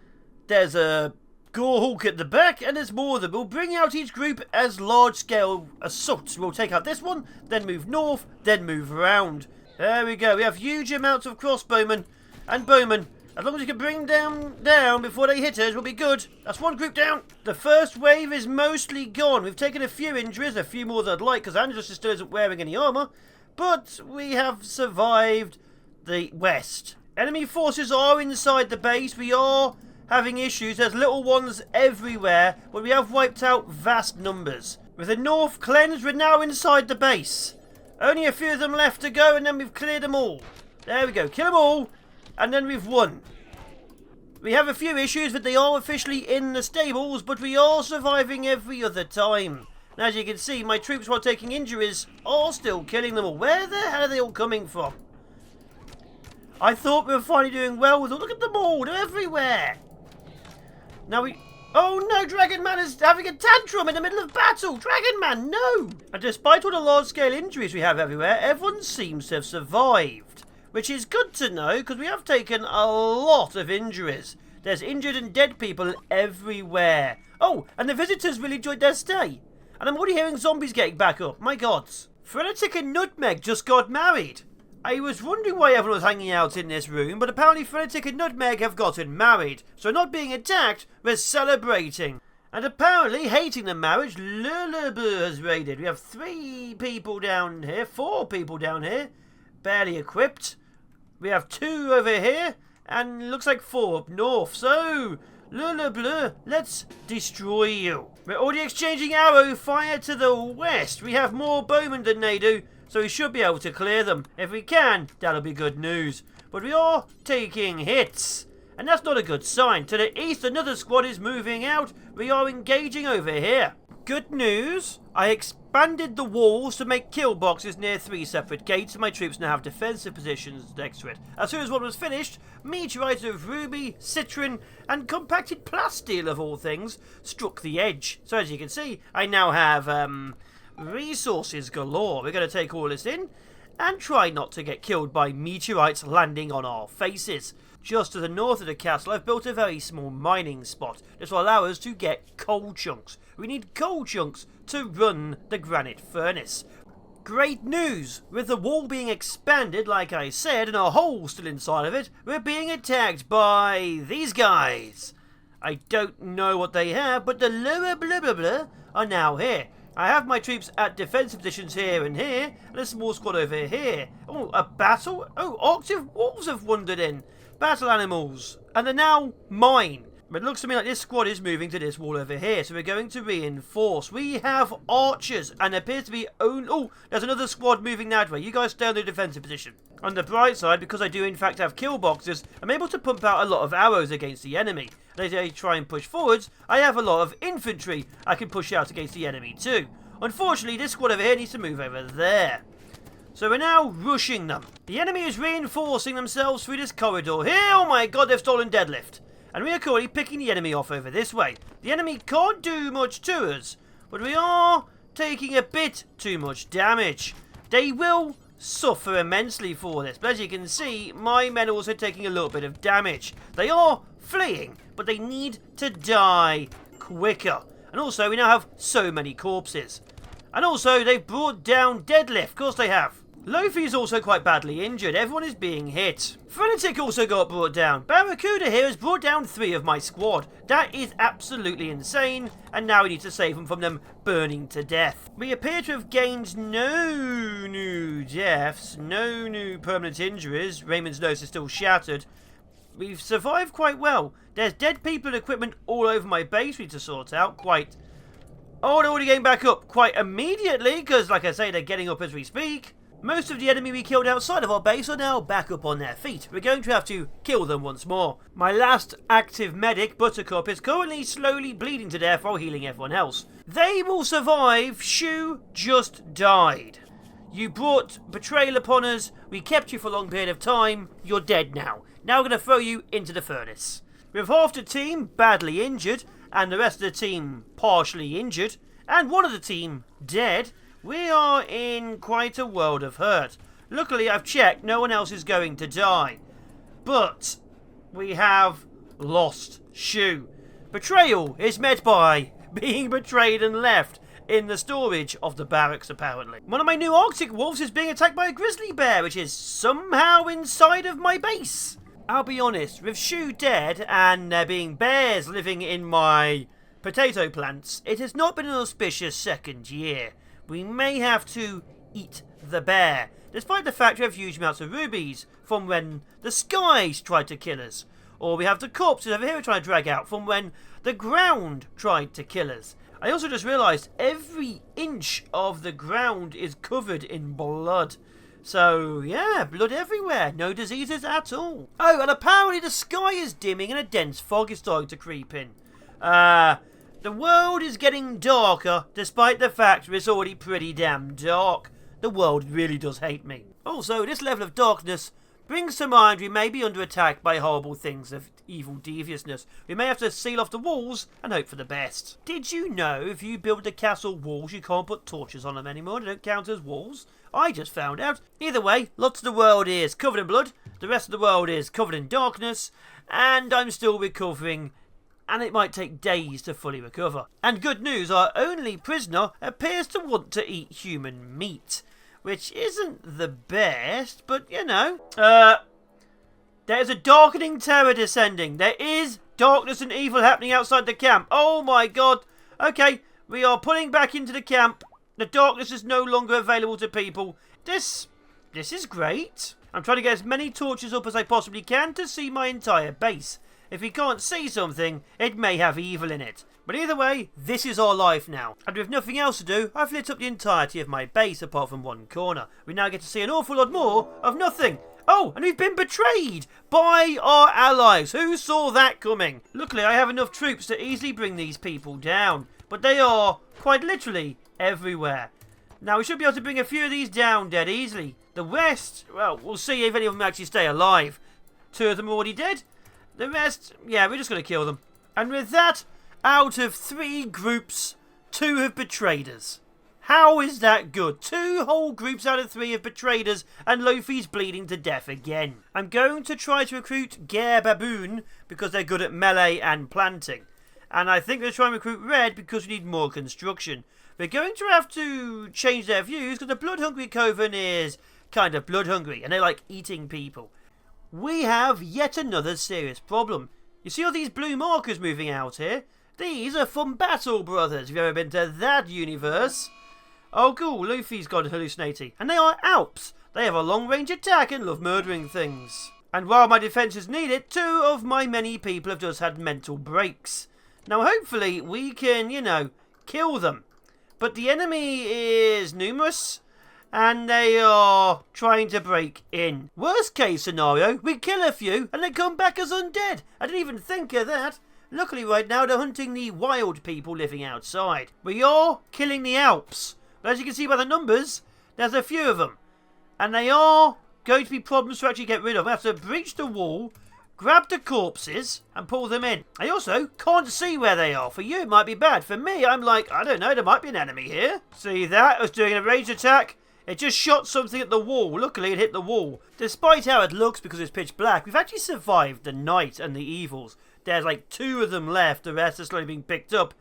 There's a Gorehawk at the back, and there's more of them. We'll bring out each group as large-scale assaults. We'll take out this one, then move north, then move around. There we go. We have huge amounts of crossbowmen and bowmen. As long as we can bring them down before they hit us, we'll be good. That's one group down. The first wave is mostly gone. We've taken a few injuries, a few more than I'd like, because Andros still isn't wearing any armour. But we have survived the west. Enemy forces are inside the base. We are having issues. There's little ones everywhere, but we have wiped out vast numbers. With the north cleansed, we're now inside the base. Only a few of them left to go, and then we've cleared them all. There we go. Kill them all. And then we've won. We have a few issues, but they are officially in the stables, but we are surviving every other time. And as you can see, my troops, while taking injuries, are still killing them all. Where the hell are they all coming from? I thought we were finally doing well with them. Look at them all. They're everywhere. Now we... Oh no, Dragon Man is having a tantrum in the middle of battle. Dragon Man, no. And despite all the large-scale injuries we have everywhere, everyone seems to have survived. Which is good to know, because we have taken a lot of injuries. There's injured and dead people everywhere. Oh, and the visitors really enjoyed their stay. And I'm already hearing zombies getting back up. My gods. Frenetic and Nutmeg just got married. I was wondering why everyone was hanging out in this room, but apparently Frenetic and Nutmeg have gotten married. So not being attacked, we're celebrating. And apparently, hating the marriage, Lullaby has raided. We have 3 people down here, 4 people down here. Barely equipped. We have 2 over here, and looks like 4 up north. So, Lullaby, let's destroy you. We're already exchanging arrow fire to the west. We have more bowmen than they do, so we should be able to clear them. If we can, that'll be good news. But we are taking hits, and that's not a good sign. To the east, another squad is moving out. We are engaging over here. Good news, I expanded the walls to make kill boxes near 3 separate gates, and my troops now have defensive positions next to it. As soon as one was finished, meteorites of ruby, citron, and compacted plasteel of all things struck the edge. So as you can see, I now have resources galore. We're going to take all this in and try not to get killed by meteorites landing on our faces. Just to the north of the castle, I've built a very small mining spot. This will allow us to get coal chunks. We need coal chunks to run the granite furnace. Great news! With the wall being expanded, like I said, and a hole still inside of it, we're being attacked by these guys. I don't know what they have, but the lower blah blah blah are now here. I have my troops at defensive positions here, and a small squad over here. Oh, a battle? Oh, octave wolves have wandered in. Battle animals. And they're now mine. But it looks to me like this squad is moving to this wall over here, so we're going to reinforce. We have archers, and there appears to be... Oh, there's another squad moving that way. You guys stay on the defensive position. On the bright side, because I do in fact have kill boxes, I'm able to pump out a lot of arrows against the enemy. And as I try and push forwards, I have a lot of infantry I can push out against the enemy too. Unfortunately, this squad over here needs to move over there. So we're now rushing them. The enemy is reinforcing themselves through this corridor here. Oh my god, they've stolen deadlift. And we are currently picking the enemy off over this way. The enemy can't do much to us, but we are taking a bit too much damage. They will suffer immensely for this, but as you can see, my men are also taking a little bit of damage. They are fleeing, but they need to die quicker. And also, we now have so many corpses. And also, they've brought down deadlift. Of course they have. Lofi is also quite badly injured. Everyone is being hit. Frenetic also got brought down. Barracuda here has brought down 3 of my squad. That is absolutely insane. And now we need to save them burning to death. We appear to have gained no new deaths, no new permanent injuries. Raymond's nose is still shattered. We've survived quite well. There's dead people and equipment all over my base we need to sort out quite... Oh, they're already getting back up quite immediately, because, like I say, they're getting up as we speak. Most of the enemy we killed outside of our base are now back up on their feet. We're going to have to kill them once more. My last active medic, Buttercup, is currently slowly bleeding to death while healing everyone else. They will survive. Shu just died. You brought betrayal upon us. We kept you for a long period of time. You're dead now. Now we're going to throw you into the furnace. With half the team badly injured, and the rest of the team partially injured, and one of the team dead, we are in quite a world of hurt. Luckily, I've checked, no one else is going to die. But we have lost Shu. Betrayal is met by being betrayed and left in the storage of the barracks, apparently. One of my new Arctic wolves is being attacked by a grizzly bear, which is somehow inside of my base. I'll be honest, with Shu dead and there being bears living in my potato plants, it has not been an auspicious second year. We may have to eat the bear, despite the fact we have huge amounts of rubies from when the skies tried to kill us. Or we have the corpses over here we're trying to drag out from when the ground tried to kill us. I also just realised every inch of the ground is covered in blood. So, yeah, blood everywhere. No diseases at all. Oh, and apparently the sky is dimming and a dense fog is starting to creep in. The world is getting darker, despite the fact it's already pretty damn dark. The world really does hate me. Also, this level of darkness brings to mind we may be under attack by horrible things of evil deviousness. We may have to seal off the walls and hope for the best. Did you know if you build the castle walls, you can't put torches on them anymore? They don't count as walls. I just found out. Either way, lots of the world is covered in blood. The rest of the world is covered in darkness. And I'm still recovering. And it might take days to fully recover. And good news, our only prisoner appears to want to eat human meat. Which isn't the best, but you know. There's a darkening terror descending. There is darkness and evil happening outside the camp. Oh my god. Okay, we are pulling back into the camp. The darkness is no longer available to people. This is great. I'm trying to get as many torches up as I possibly can to see my entire base. If we can't see something, it may have evil in it. But either way, this is our life now. And with nothing else to do, I've lit up the entirety of my base apart from one corner. We now get to see an awful lot more of nothing. Oh, and we've been betrayed by our allies. Who saw that coming? Luckily, I have enough troops to easily bring these people down. But they are, quite literally, everywhere. Now, we should be able to bring a few of these down dead easily. The rest, well, we'll see if any of them actually stay alive. 2 of them are already dead. The rest, yeah, we're just going to kill them. And with that, out of 3 groups, 2 have betrayed us. How is that good? 2 whole groups out of 3 have betrayed us, and Lofi's bleeding to death again. I'm going to try to recruit Gare Baboon because they're good at melee and planting. And I think they'll try and recruit Red because we need more construction. We're going to have to change their views because the blood-hungry Coven is kind of blood-hungry, and they like eating people. We have yet another serious problem. You see all these blue markers moving out here? These are from Battle Brothers. Have you ever been to that universe? Oh cool, Luffy's gone hallucinating. And they are Alps. They have a long-range attack and love murdering things. And while my defences need it, 2 of my many people have just had mental breaks. Now hopefully we can, you know, kill them. But the enemy is numerous, and they are trying to break in. Worst case scenario, we kill a few, and they come back as undead. I didn't even think of that. Luckily right now they're hunting the wild people living outside. We are killing the Alps. But as you can see by the numbers, there's a few of them. And they are going to be problems to actually get rid of. We have to breach the wall, grab the corpses, and pull them in. I also can't see where they are. For you, it might be bad. For me, I'm like, I don't know, there might be an enemy here. See that? I was doing a ranged attack. It just shot something at the wall. Luckily, it hit the wall. Despite how it looks because it's pitch black, we've actually survived the night and the evils. There's like 2 of them left. The rest are slowly being picked up.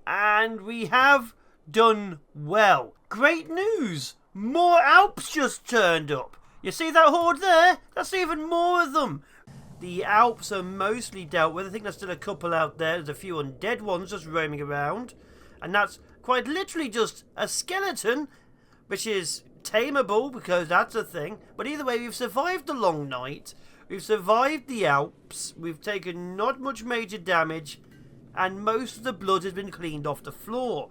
And we have done well. Great news! More Alps just turned up. You see that horde there? That's even more of them. The Alps are mostly dealt with. I think there's still a couple out there. There's a few undead ones just roaming around. And that's quite literally just a skeleton, which is tameable because that's a thing. But either way, we've survived the long night. We've survived the Alps. We've taken not much major damage. And most of the blood has been cleaned off the floor.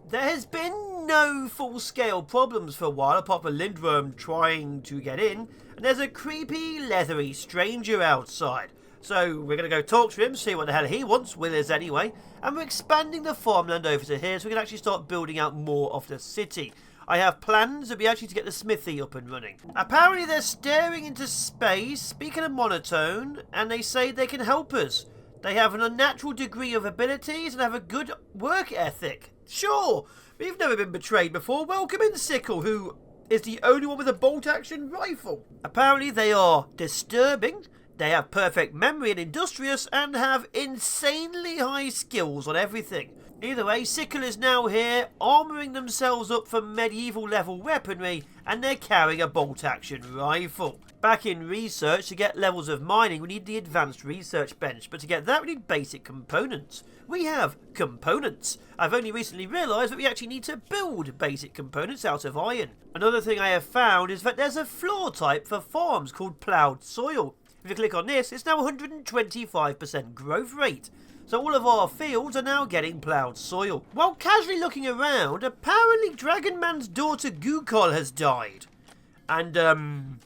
There has been no full-scale problems for a while, apart from Lindworm trying to get in, and there's a creepy, leathery stranger outside. So we're going to go talk to him, see what the hell he wants, Will is anyway, and we're expanding the farmland over to here so we can actually start building out more of the city. I have plans to be actually to get the smithy up and running. Apparently they're staring into space, speaking a monotone, and they say they can help us. They have an unnatural degree of abilities and have a good work ethic. Sure, we've never been betrayed before. Welcome in, Sickle, who is the only one with a bolt-action rifle. Apparently they are disturbing, they have perfect memory and industrious, and have insanely high skills on everything. Either way, Sickle is now here, armouring themselves up for medieval level weaponry, and they're carrying a bolt-action rifle. Back in research, to get levels of mining, we need the advanced research bench, but to get that we need basic components. We have components. I've only recently realised that we actually need to build basic components out of iron. Another thing I have found is that there's a floor type for farms called ploughed soil. If you click on this, it's now 125% growth rate. So all of our fields are now getting ploughed soil. While casually looking around, apparently Dragon Man's daughter Gukol has died. And,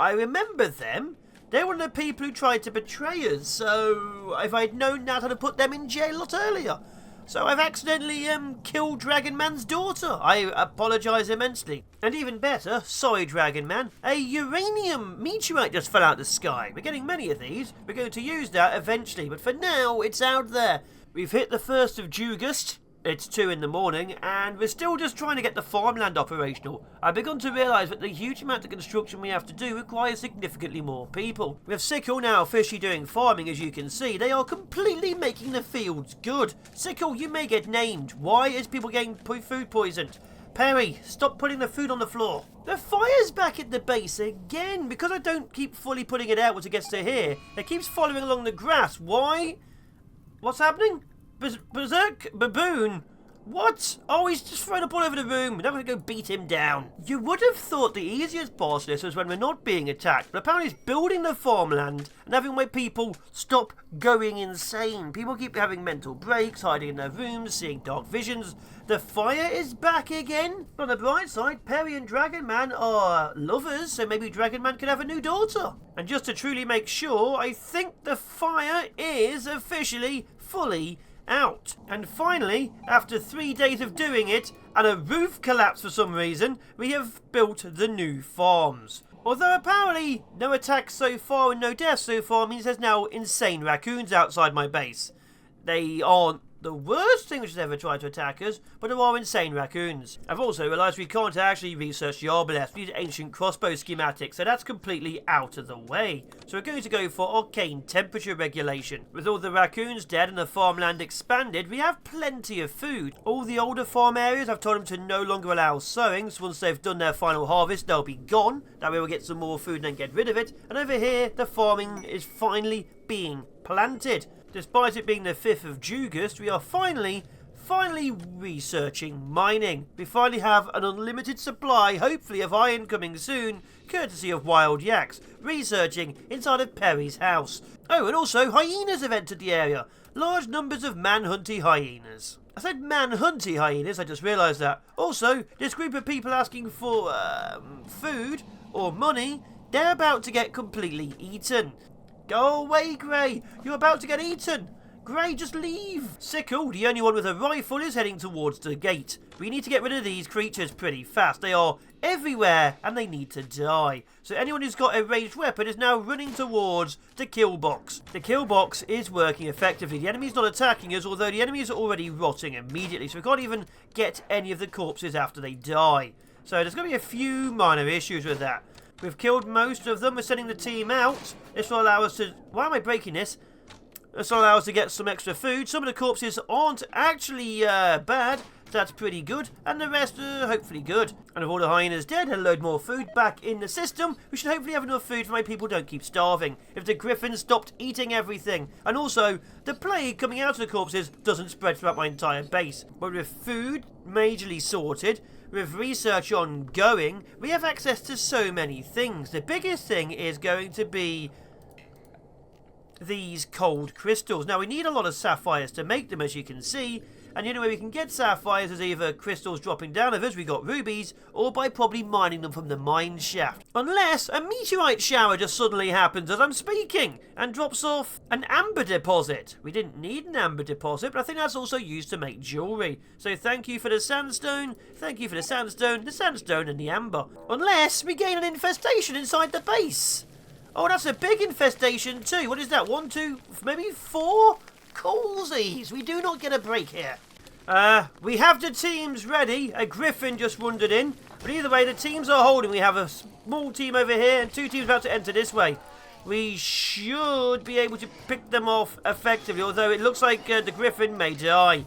I remember them. They're one of the people who tried to betray us, so if I'd known that, I'd have put them in jail a lot earlier. So I've accidentally, killed Dragon Man's daughter. I apologise immensely. And even better, sorry Dragon Man, a uranium meteorite just fell out of the sky. We're getting many of these. We're going to use that eventually, but for now, it's out there. We've hit the 1st of August. It's 2 in the morning, and we're still just trying to get the farmland operational. I've begun to realise that the huge amount of construction we have to do requires significantly more people. With Sickle now officially doing farming, as you can see, they are completely making the fields good. Sickle, you may get named. Why is people getting food poisoned? Perry, stop putting the food on the floor. The fire's back at the base again. Because I don't keep fully putting it out once it gets to here, it keeps following along the grass. Why? What's happening? Berserk Baboon, What? Oh, he's just thrown up all over the room. We're not going to go beat him down. You would have thought the easiest part of this was when we're not being attacked, but apparently it's building the farmland and having my people stop going insane. People keep having mental breaks, hiding in their rooms, seeing dark visions. The fire is back again. On the bright side, Perry and Dragon Man are lovers, so maybe Dragon Man could have a new daughter. And just to truly make sure, I think the fire is officially fully out. And finally, after 3 days of doing it and a roof collapse for some reason, we have built the new farms. Although apparently no attacks so far and no deaths so far means there's now insane raccoons outside my base. They aren't the worst thing which has ever tried to attack us, but there are insane raccoons. I've also realised we can't actually research the arbalest. We need ancient crossbow schematics, so that's completely out of the way. So we're going to go for arcane temperature regulation. With all the raccoons dead and the farmland expanded, we have plenty of food. All the older farm areas, I've told them to no longer allow sowing, so once they've done their final harvest, they'll be gone. That way we'll get some more food and then get rid of it. And over here, the farming is finally being planted. Despite it being the 5th of August, we are finally researching mining. We finally have an unlimited supply, hopefully of iron coming soon, courtesy of wild yaks, researching inside of Perry's house. Oh, and also hyenas have entered the area. Large numbers of manhunty hyenas. I said manhunty hyenas, I just realised that. Also, this group of people asking for food or money, they're about to get completely eaten. Go away, Grey. You're about to get eaten. Grey, just leave. Sickle, the only one with a rifle, is heading towards the gate. We need to get rid of these creatures pretty fast. They are everywhere and they need to die. So anyone who's got a ranged weapon is now running towards the kill box. The kill box is working effectively. The enemy's not attacking us, although the enemies are already rotting immediately. So we can't even get any of the corpses after they die. So there's going to be a few minor issues with that. We've killed most of them. We're sending the team out. This will allow us to... Why am I breaking this? This will allow us to get some extra food. Some of the corpses aren't actually bad. That's pretty good. And the rest are hopefully good. And with all the hyenas dead and a load more food back in the system, we should hopefully have enough food for my people don't keep starving. If the griffins stopped eating everything. And also, the plague coming out of the corpses doesn't spread throughout my entire base. But with food majorly sorted, with research ongoing, we have access to so many things. The biggest thing is going to be these cold crystals. Now, we need a lot of sapphires to make them, as you can see. And the only way we can get sapphires is either crystals dropping down of us, we got rubies, or by probably mining them from the mine shaft. Unless a meteorite shower just suddenly happens as I'm speaking and drops off an amber deposit. We didn't need an amber deposit, but I think that's also used to make jewellery. So thank you for the sandstone, the sandstone and the amber. Unless we gain an infestation inside the base. Oh, that's a big infestation too. What is that? 1, 2, maybe 4? Callsies. We do not get a break here. We have the teams ready. A griffin just wandered in. But either way, the teams are holding. We have a small team over here and 2 teams about to enter this way. We should be able to pick them off effectively, although it looks like the griffin may die.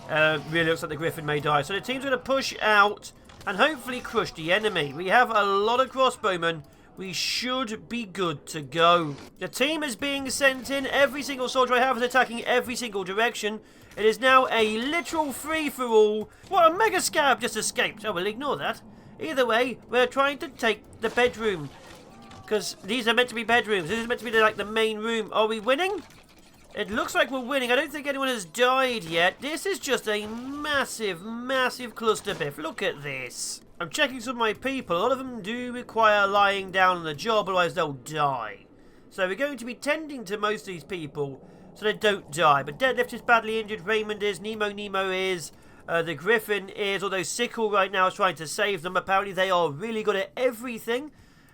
Really looks like the griffin may die. So the team's going to push out and hopefully crush the enemy. We have a lot of crossbowmen. We should be good to go. The team is being sent in. Every single soldier I have is attacking every single direction. It is now a literal free-for-all. What, a mega scarab just escaped. Oh, we'll ignore that. Either way, we're trying to take the bedroom. Because these are meant to be bedrooms. This is meant to be like the main room. Are we winning? It looks like we're winning. I don't think anyone has died yet. This is just a massive, massive cluster biff. Look at this. I'm checking some of my people. A lot of them do require lying down on the job, otherwise they'll die. So we're going to be tending to most of these people so they don't die. But Deadlift is badly injured, Raymond is, Nemo is, the Griffin is, although Sickle right now is trying to save them. Apparently they are really good at everything.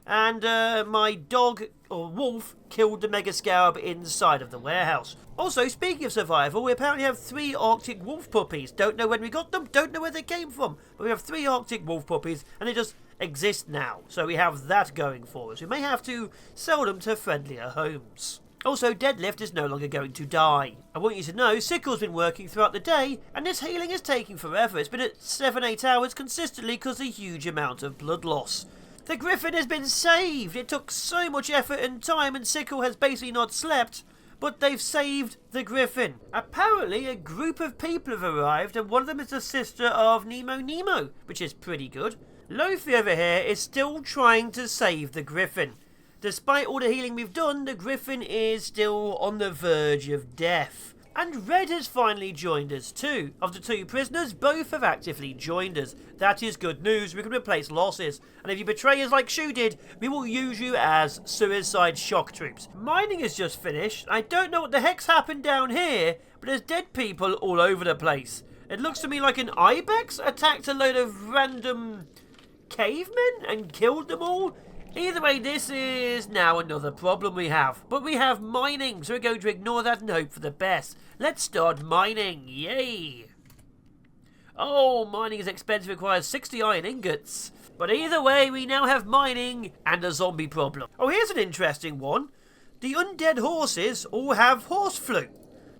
And my dog, or wolf, killed the Mega Scarab inside of the warehouse. Also, speaking of survival, we apparently have 3 Arctic wolf puppies. Don't know when we got them, don't know where they came from. But we have 3 Arctic wolf puppies, and they just exist now. So we have that going for us. We may have to sell them to friendlier homes. Also, Deadlift is no longer going to die. I want you to know, Sickle's been working throughout the day, and this healing is taking forever. It's been at 7-8 hours consistently because of the huge amount of blood loss. The Griffin has been saved! It took so much effort and time, and Sickle has basically not slept. but they've saved the Griffin. Apparently, a group of people have arrived, and one of them is the sister of Nemo, which is pretty good. Lofi over here is still trying to save the Griffin. Despite all the healing we've done, the Griffin is still on the verge of death. And Red has finally joined us too. Of the two prisoners, both have actively joined us. That is good news. We can replace losses. And if you betray us like Shu did, we will use you as suicide shock troops. Mining is just finished. I don't know what the heck's happened down here, but there's dead people all over the place. It looks to me like an ibex attacked a load of random cavemen and killed them all. Either way, this is now another problem we have. But we have mining, so we're going to ignore that and hope for the best. Let's start mining. Yay! Oh, mining is expensive, requires 60 iron ingots. But either way, we now have mining and a zombie problem. Oh, here's an interesting one. The undead horses all have horse flu.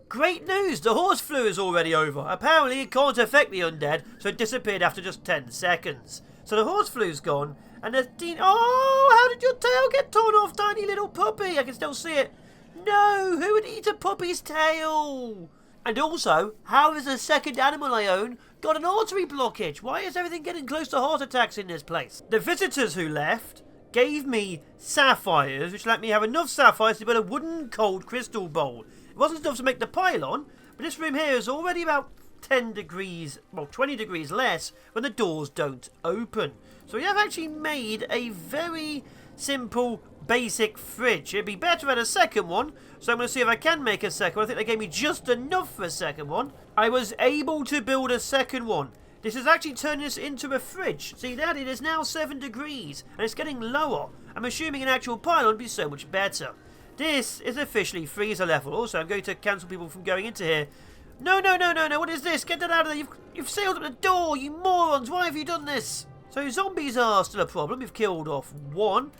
Great news, the horse flu is already over. Apparently it can't affect the undead, so it disappeared after just 10 seconds. So the horse flu's gone. And there's oh, how did your tail get torn off, tiny little puppy? I can still see it. No, who would eat a puppy's tail? And also, how has the second animal I own got an artery blockage? Why is everything getting close to heart attacks in this place? The visitors who left gave me sapphires, which let me have enough sapphires to build a wooden cold crystal bowl. It wasn't enough to make the pylon, but this room here is already about 10 degrees, well 20 degrees less when the doors don't open. So we have actually made a very simple basic fridge. It'd be better at a second one, so I'm going to see if I can make a second one. I think they gave me just enough for a second one. I was able to build a second one. This is actually turning this into a fridge. See that? It is now 7 degrees and it's getting lower. I'm assuming an actual pylon would be so much better. This is officially freezer level. Also, I'm going to cancel people from going into here. No, what is this? Get that out of there. You've sealed up the door, you morons. Why have you done this? So zombies are still a problem. We've killed off one.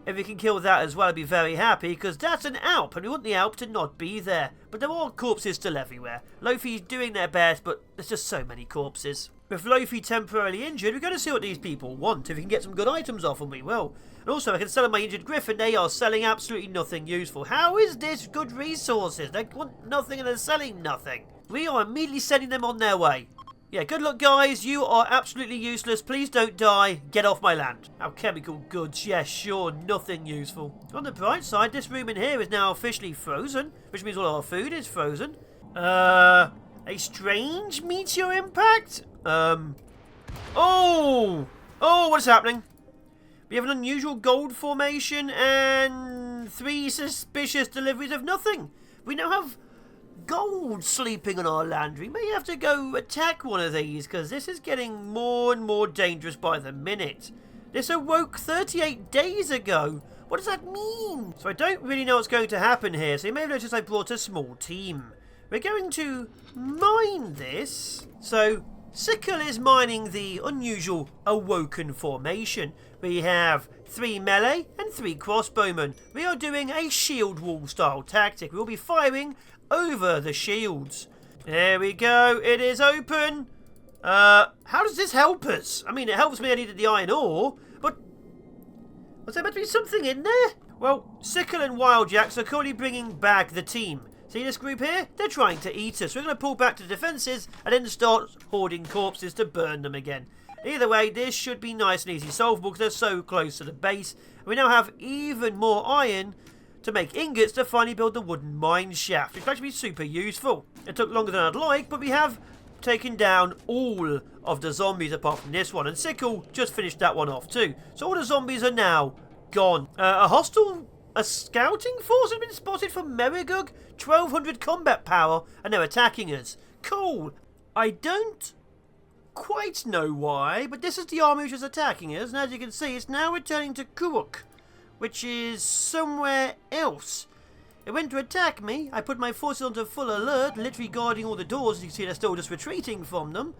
If we can kill that as well, I'd be very happy, because that's an Alp, and we want the Alp to not be there. But there are corpses still everywhere. Lofi's doing their best, but there's just so many corpses. With Lofi temporarily injured, we're going to see what these people want. If we can get some good items off them, we will. And also, I can sell them my injured Griffin. They are selling absolutely nothing useful. How is this good resources? They want nothing and they're selling nothing. We are immediately sending them on their way. Yeah, good luck, guys. You are absolutely useless. Please don't die. Get off my land. Alchemical goods. Yeah, sure. Nothing useful. On the bright side, this room in here is now officially frozen, which means all our food is frozen. A strange meteor impact? Oh, what's happening? We have an unusual gold formation and 3 suspicious deliveries of nothing. We now have gold sleeping on our land. We may have to go attack one of these, because this is getting more and more dangerous by the minute. This awoke 38 days ago. What does that mean? So I don't really know what's going to happen here, so you may have noticed I brought a small team. We're going to mine this. So Sickle is mining the unusual awoken formation. We have 3 melee and 3 crossbowmen. We are doing a shield wall style tactic. We will be firing over the shields. There we go. It is open. How does this help us? I mean, it helps me. I needed the iron ore, but was there meant to be something in there? Well, Sickle and Wildjacks are currently bringing back the team. See this group here? They're trying to eat us. We're going to pull back to the defences and then start hoarding corpses to burn them again. Either way, this should be nice and easy solvable because they're so close to the base. We now have even more iron to make ingots to finally build the wooden mine shaft, which will actually be super useful. It took longer than I'd like, but we have taken down all of the zombies apart from this one, and Sickle just finished that one off too. So all the zombies are now gone. A scouting force has been spotted from Merigug, 1200 combat power, and they're attacking us. Cool. I don't quite know why, but this is the army which is attacking us, and as you can see, it's now returning to Kuruk, which is somewhere else. It went to attack me. I put my forces onto full alert, literally guarding all the doors. As you can see, they're still just retreating from them.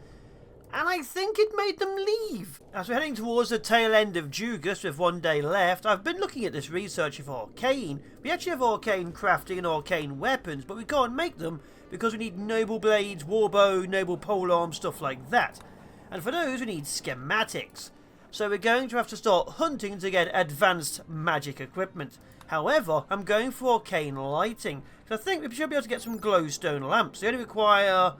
And I think it made them leave. As we're heading towards the tail end of Jugas with 1 day left, I've been looking at this research of arcane. We actually have arcane crafting and arcane weapons, but we can't make them because we need noble blades, warbow, noble polearm, stuff like that. And for those, we need schematics. So we're going to have to start hunting to get advanced magic equipment. However, I'm going for arcane lighting. So I think we should be able to get some glowstone lamps. They only require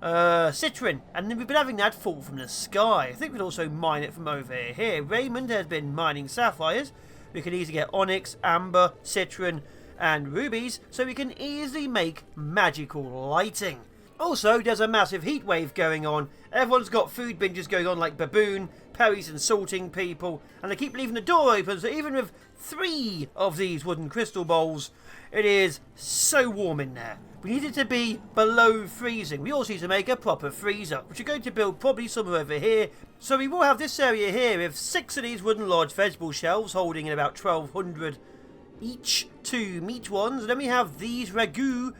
citrin, and then we've been having that fall from the sky. I think we'd also mine it from over here. Raymond has been mining sapphires. We can easily get onyx, amber, citrin, and rubies, so we can easily make magical lighting. Also, there's a massive heat wave going on. Everyone's got food binges going on like Baboon, Perry's insulting people, and they keep leaving the door open, so even with 3 of these wooden crystal bowls, it is so warm in there. We need it to be below freezing. We also need to make a proper freezer, which we're going to build probably somewhere over here. So we will have this area here with 6 of these wooden large vegetable shelves holding in about 1,200 each, 2 meat ones. And then we have these ragu,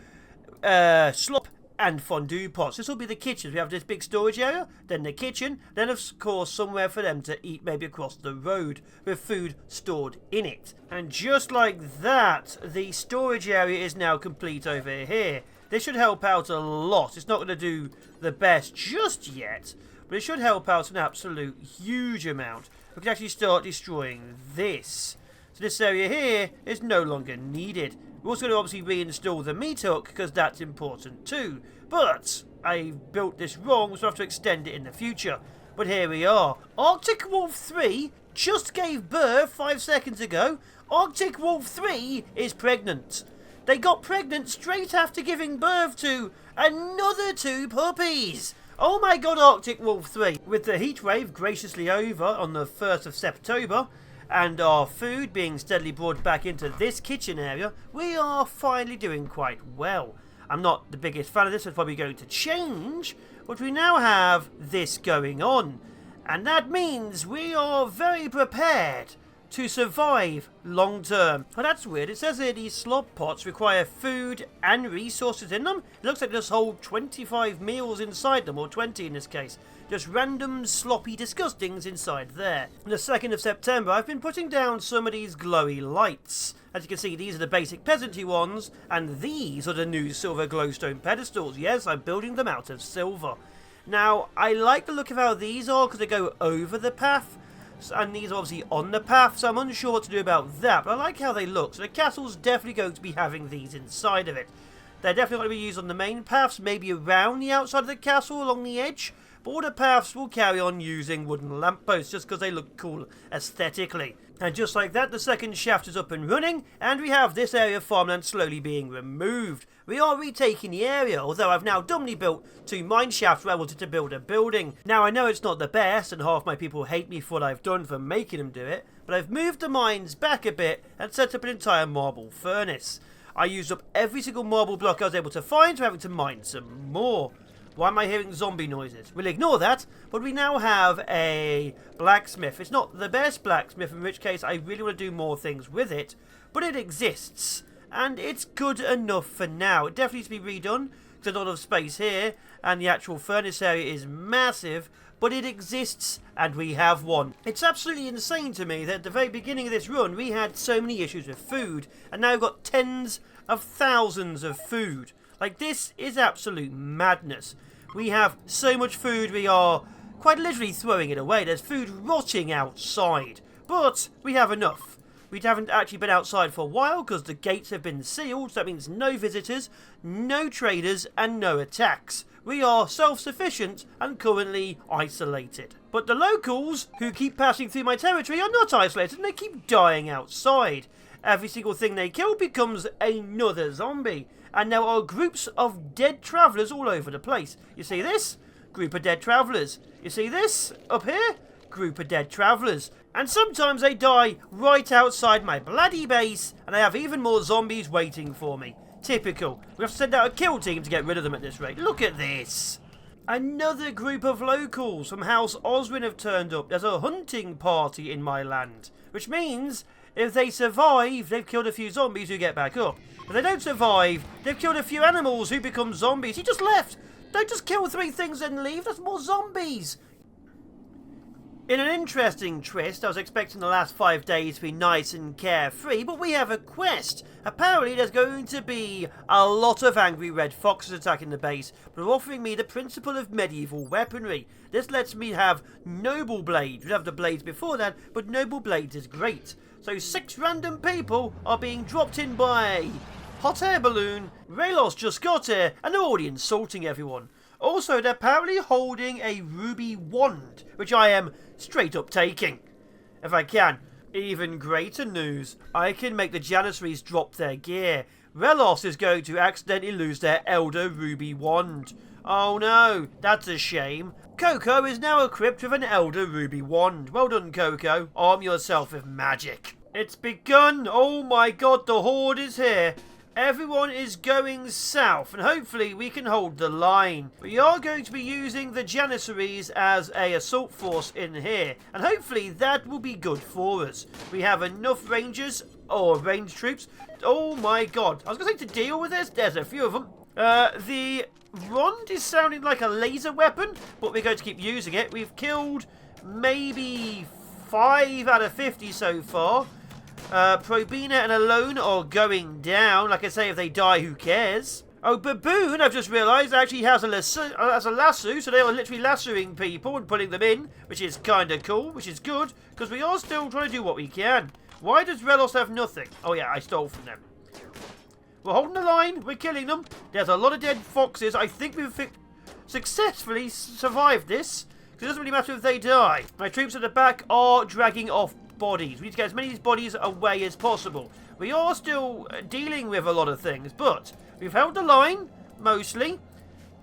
slop and fondue pots. This will be the kitchen. We have this big storage area, then the kitchen, then of course somewhere for them to eat maybe across the road with food stored in it. And just like that, the storage area is now complete over here. This should help out a lot. It's not going to do the best just yet, but it should help out an absolute huge amount. We can actually start destroying this. So this area here is no longer needed. We're also going to obviously reinstall the meat hook because that's important too. But I built this wrong, so I have to extend it in the future. But here we are. Arctic Wolf 3 just gave birth 5 seconds ago. Arctic Wolf 3 is pregnant. They got pregnant straight after giving birth to another 2 puppies. Oh my god, Arctic Wolf 3. With the heat wave graciously over on the 1st of September, and our food being steadily brought back into this kitchen area, we are finally doing quite well. I'm not the biggest fan of this, it's probably going to change, but we now have this going on. And that means we are very prepared to survive long term. Oh, that's weird. It says here these slop pots require food and resources in them. It looks like there's whole 25 meals inside them, or 20 in this case. Just random sloppy disgustings inside there. On the 2nd of September, I've been putting down some of these glowy lights. As you can see, these are the basic peasanty ones, and these are the new silver glowstone pedestals. Yes, I'm building them out of silver. Now, I like the look of how these are because they go over the path. And these are obviously on the path, so I'm unsure what to do about that. But I like how they look. So the castle's definitely going to be having these inside of it. They're definitely going to be used on the main paths, maybe around the outside of the castle, along the edge. But all the paths will carry on using wooden lampposts just because they look cool aesthetically. And just like that, the second shaft is up and running, and we have this area of farmland slowly being removed. We are retaking the area, although I've now dumbly built 2 mine shafts where I wanted to build a building. Now I know it's not the best, and half my people hate me for what I've done for making them do it, but I've moved the mines back a bit and set up an entire marble furnace. I used up every single marble block I was able to find, so having to mine some more. Why am I hearing zombie noises? We'll ignore that, but we now have a blacksmith. It's not the best blacksmith, in which case I really want to do more things with it, but it exists, and it's good enough for now. It definitely needs to be redone, because there's a lot of space here, and the actual furnace area is massive, but it exists, and we have one. It's absolutely insane to me that at the very beginning of this run, we had so many issues with food, and now we've got tens of thousands of food. Like, this is absolute madness. We have so much food, we are quite literally throwing it away. There's food rotting outside. But we have enough. We haven't actually been outside for a while because the gates have been sealed. So that means no visitors, no traders, and no attacks. We are self-sufficient and currently isolated. But the locals who keep passing through my territory are not isolated and they keep dying outside. Every single thing they kill becomes another zombie. And there are groups of dead travellers all over the place. You see this? Group of dead travellers. You see this? Up here? Group of dead travellers. And sometimes they die right outside my bloody base, and I have even more zombies waiting for me. Typical. We have to send out a kill team to get rid of them at this rate. Look at this. Another group of locals from House Oswin have turned up. There's a hunting party in my land, which means if they survive, they've killed a few zombies who get back up. If they don't survive, they've killed a few animals who become zombies. He just left. Don't just kill 3 things and leave. That's more zombies. In an interesting twist, I was expecting the last 5 days to be nice and carefree, but we have a quest. Apparently there's going to be a lot of angry red foxes attacking the base, but are offering me the principle of medieval weaponry. This lets me have noble blades. We have the blades before that, but noble blades is great. So 6 random people are being dropped in by hot air balloon. Raylos just got here and they're already insulting everyone. Also, they're apparently holding a ruby wand, which I am straight up taking. If I can. Even greater news, I can make the Janissaries drop their gear. Relos is going to accidentally lose their Elder Ruby Wand. Oh no, that's a shame. Coco is now equipped with an Elder Ruby Wand. Well done, Coco. Arm yourself with magic. It's begun. Oh my god, the Horde is here. Everyone is going south, and hopefully we can hold the line. We are going to be using the Janissaries as a assault force in here, and hopefully that will be good for us. We have enough rangers, or range troops. Oh my god. I was going to say to deal with this. There's a few of them. The Rond is sounding like a laser weapon, but we're going to keep using it. We've killed maybe 5 out of 50 so far. Probina and Alone are going down. Like I say, if they die, who cares? Oh, Baboon, I've just realised, actually has a lasso, so they are literally lassoing people and putting them in, which is kind of cool, which is good, because we are still trying to do what we can. Why does Relos have nothing? Oh yeah, I stole from them. We're holding the line, we're killing them. There's a lot of dead foxes. I think we've successfully survived this, because it doesn't really matter if they die. My troops at the back are dragging off bodies. We need to get as many of these bodies away as possible. We are still dealing with a lot of things, but we've held the line, mostly.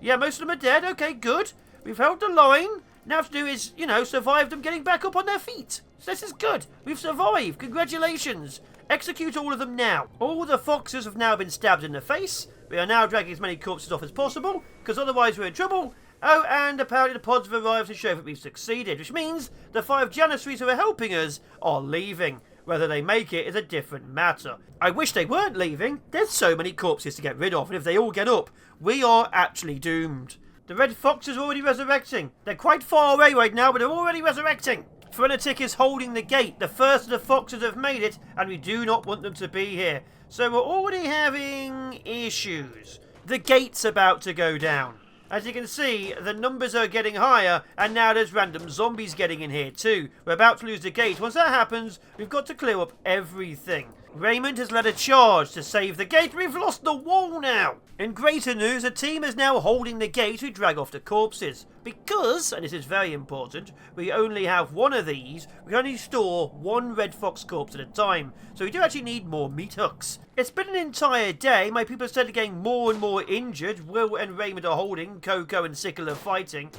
Yeah, most of them are dead. Okay, good. We've held the line. Now what to do is, you know, survive them getting back up on their feet. So this is good. We've survived. Congratulations. Execute all of them now. All the foxes have now been stabbed in the face. We are now dragging as many corpses off as possible, because otherwise we're in trouble. Oh, and apparently the pods have arrived to show that we've succeeded, which means the 5 Janissaries who are helping us are leaving. Whether they make it is a different matter. I wish they weren't leaving. There's so many corpses to get rid of, and if they all get up, we are actually doomed. The red foxes are already resurrecting. They're quite far away right now, but they're already resurrecting. Frenetic is holding the gate. The first of the foxes have made it, and we do not want them to be here. So we're already having issues. The gate's about to go down. As you can see, the numbers are getting higher, and now there's random zombies getting in here too. We're about to lose the gate. Once that happens, we've got to clear up everything. Raymond has led a charge to save the gate. We've lost the wall now. In greater news, a team is now holding the gate to drag off the corpses. Because, and this is very important, we only have one of these, we can only store 1 red fox corpse at a time. So we do actually need more meat hooks. It's been an entire day. My people are started getting more and more injured. Will and Raymond are holding. Coco and Sickle are fighting.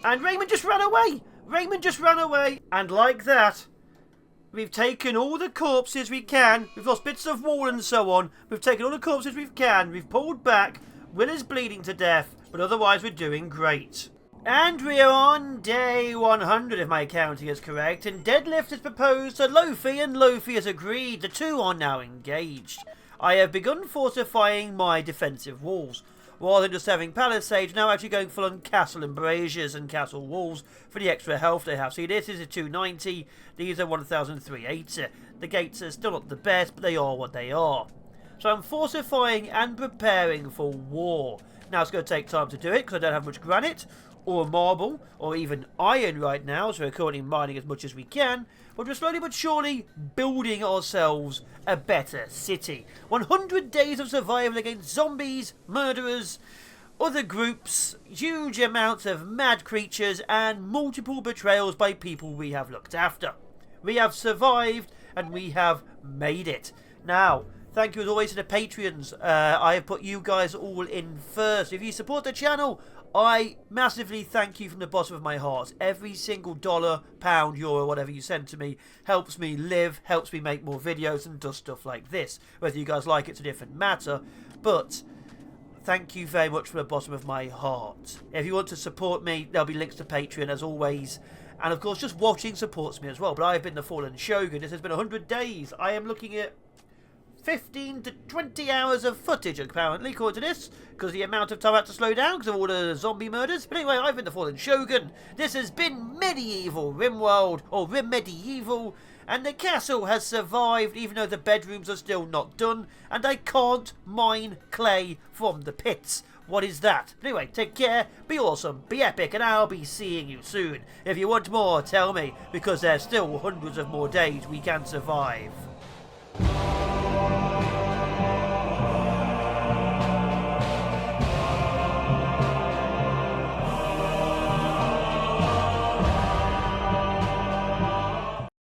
And Raymond just ran away. Raymond just ran away. And like that, we've taken all the corpses we can. We've lost bits of wall and so on. We've taken all the corpses we can. We've pulled back. Will is bleeding to death. But otherwise we're doing great. And we are on day 100 if my counting is correct. And Deadlift has proposed to Lofi and Lofi has agreed. The two are now engaged. I have begun fortifying my defensive walls. Rather than just having palisades, now actually going full on castle embrasures and castle walls for the extra health they have. See, this is a 290, these are 1380. The gates are still not the best, but they are what they are. So I'm fortifying and preparing for war. Now it's going to take time to do it because I don't have much granite or marble or even iron right now, so we're currently mining as much as we can. But we're slowly but surely building ourselves a better city. 100 days of survival against zombies, murderers, other groups, huge amounts of mad creatures, and multiple betrayals by people we have looked after. We have survived, and we have made it. Now, thank you as always to the Patreons. I have put you guys all in first. If you support the channel, I massively thank you from the bottom of my heart. Every single dollar, pound, euro, whatever you send to me helps me live, helps me make more videos and does stuff like this. Whether you guys like it's a different matter, but thank you very much from the bottom of my heart. If you want to support me, there'll be links to Patreon as always. And of course, just watching supports me as well. But I have been the Fallen Shogun. This has been 100 days. I am looking at 15 to 20 hours of footage, apparently, according to this, because the amount of time I had to slow down because of all the zombie murders. But anyway, I've been the Fallen Shogun. This has been Medieval RimWorld, or Rim Medieval, and the castle has survived, even though the bedrooms are still not done, and I can't mine clay from the pits. what is that? But anyway, take care, be awesome, be epic, and I'll be seeing you soon. If you want more, tell me, because there's still hundreds of more days we can survive.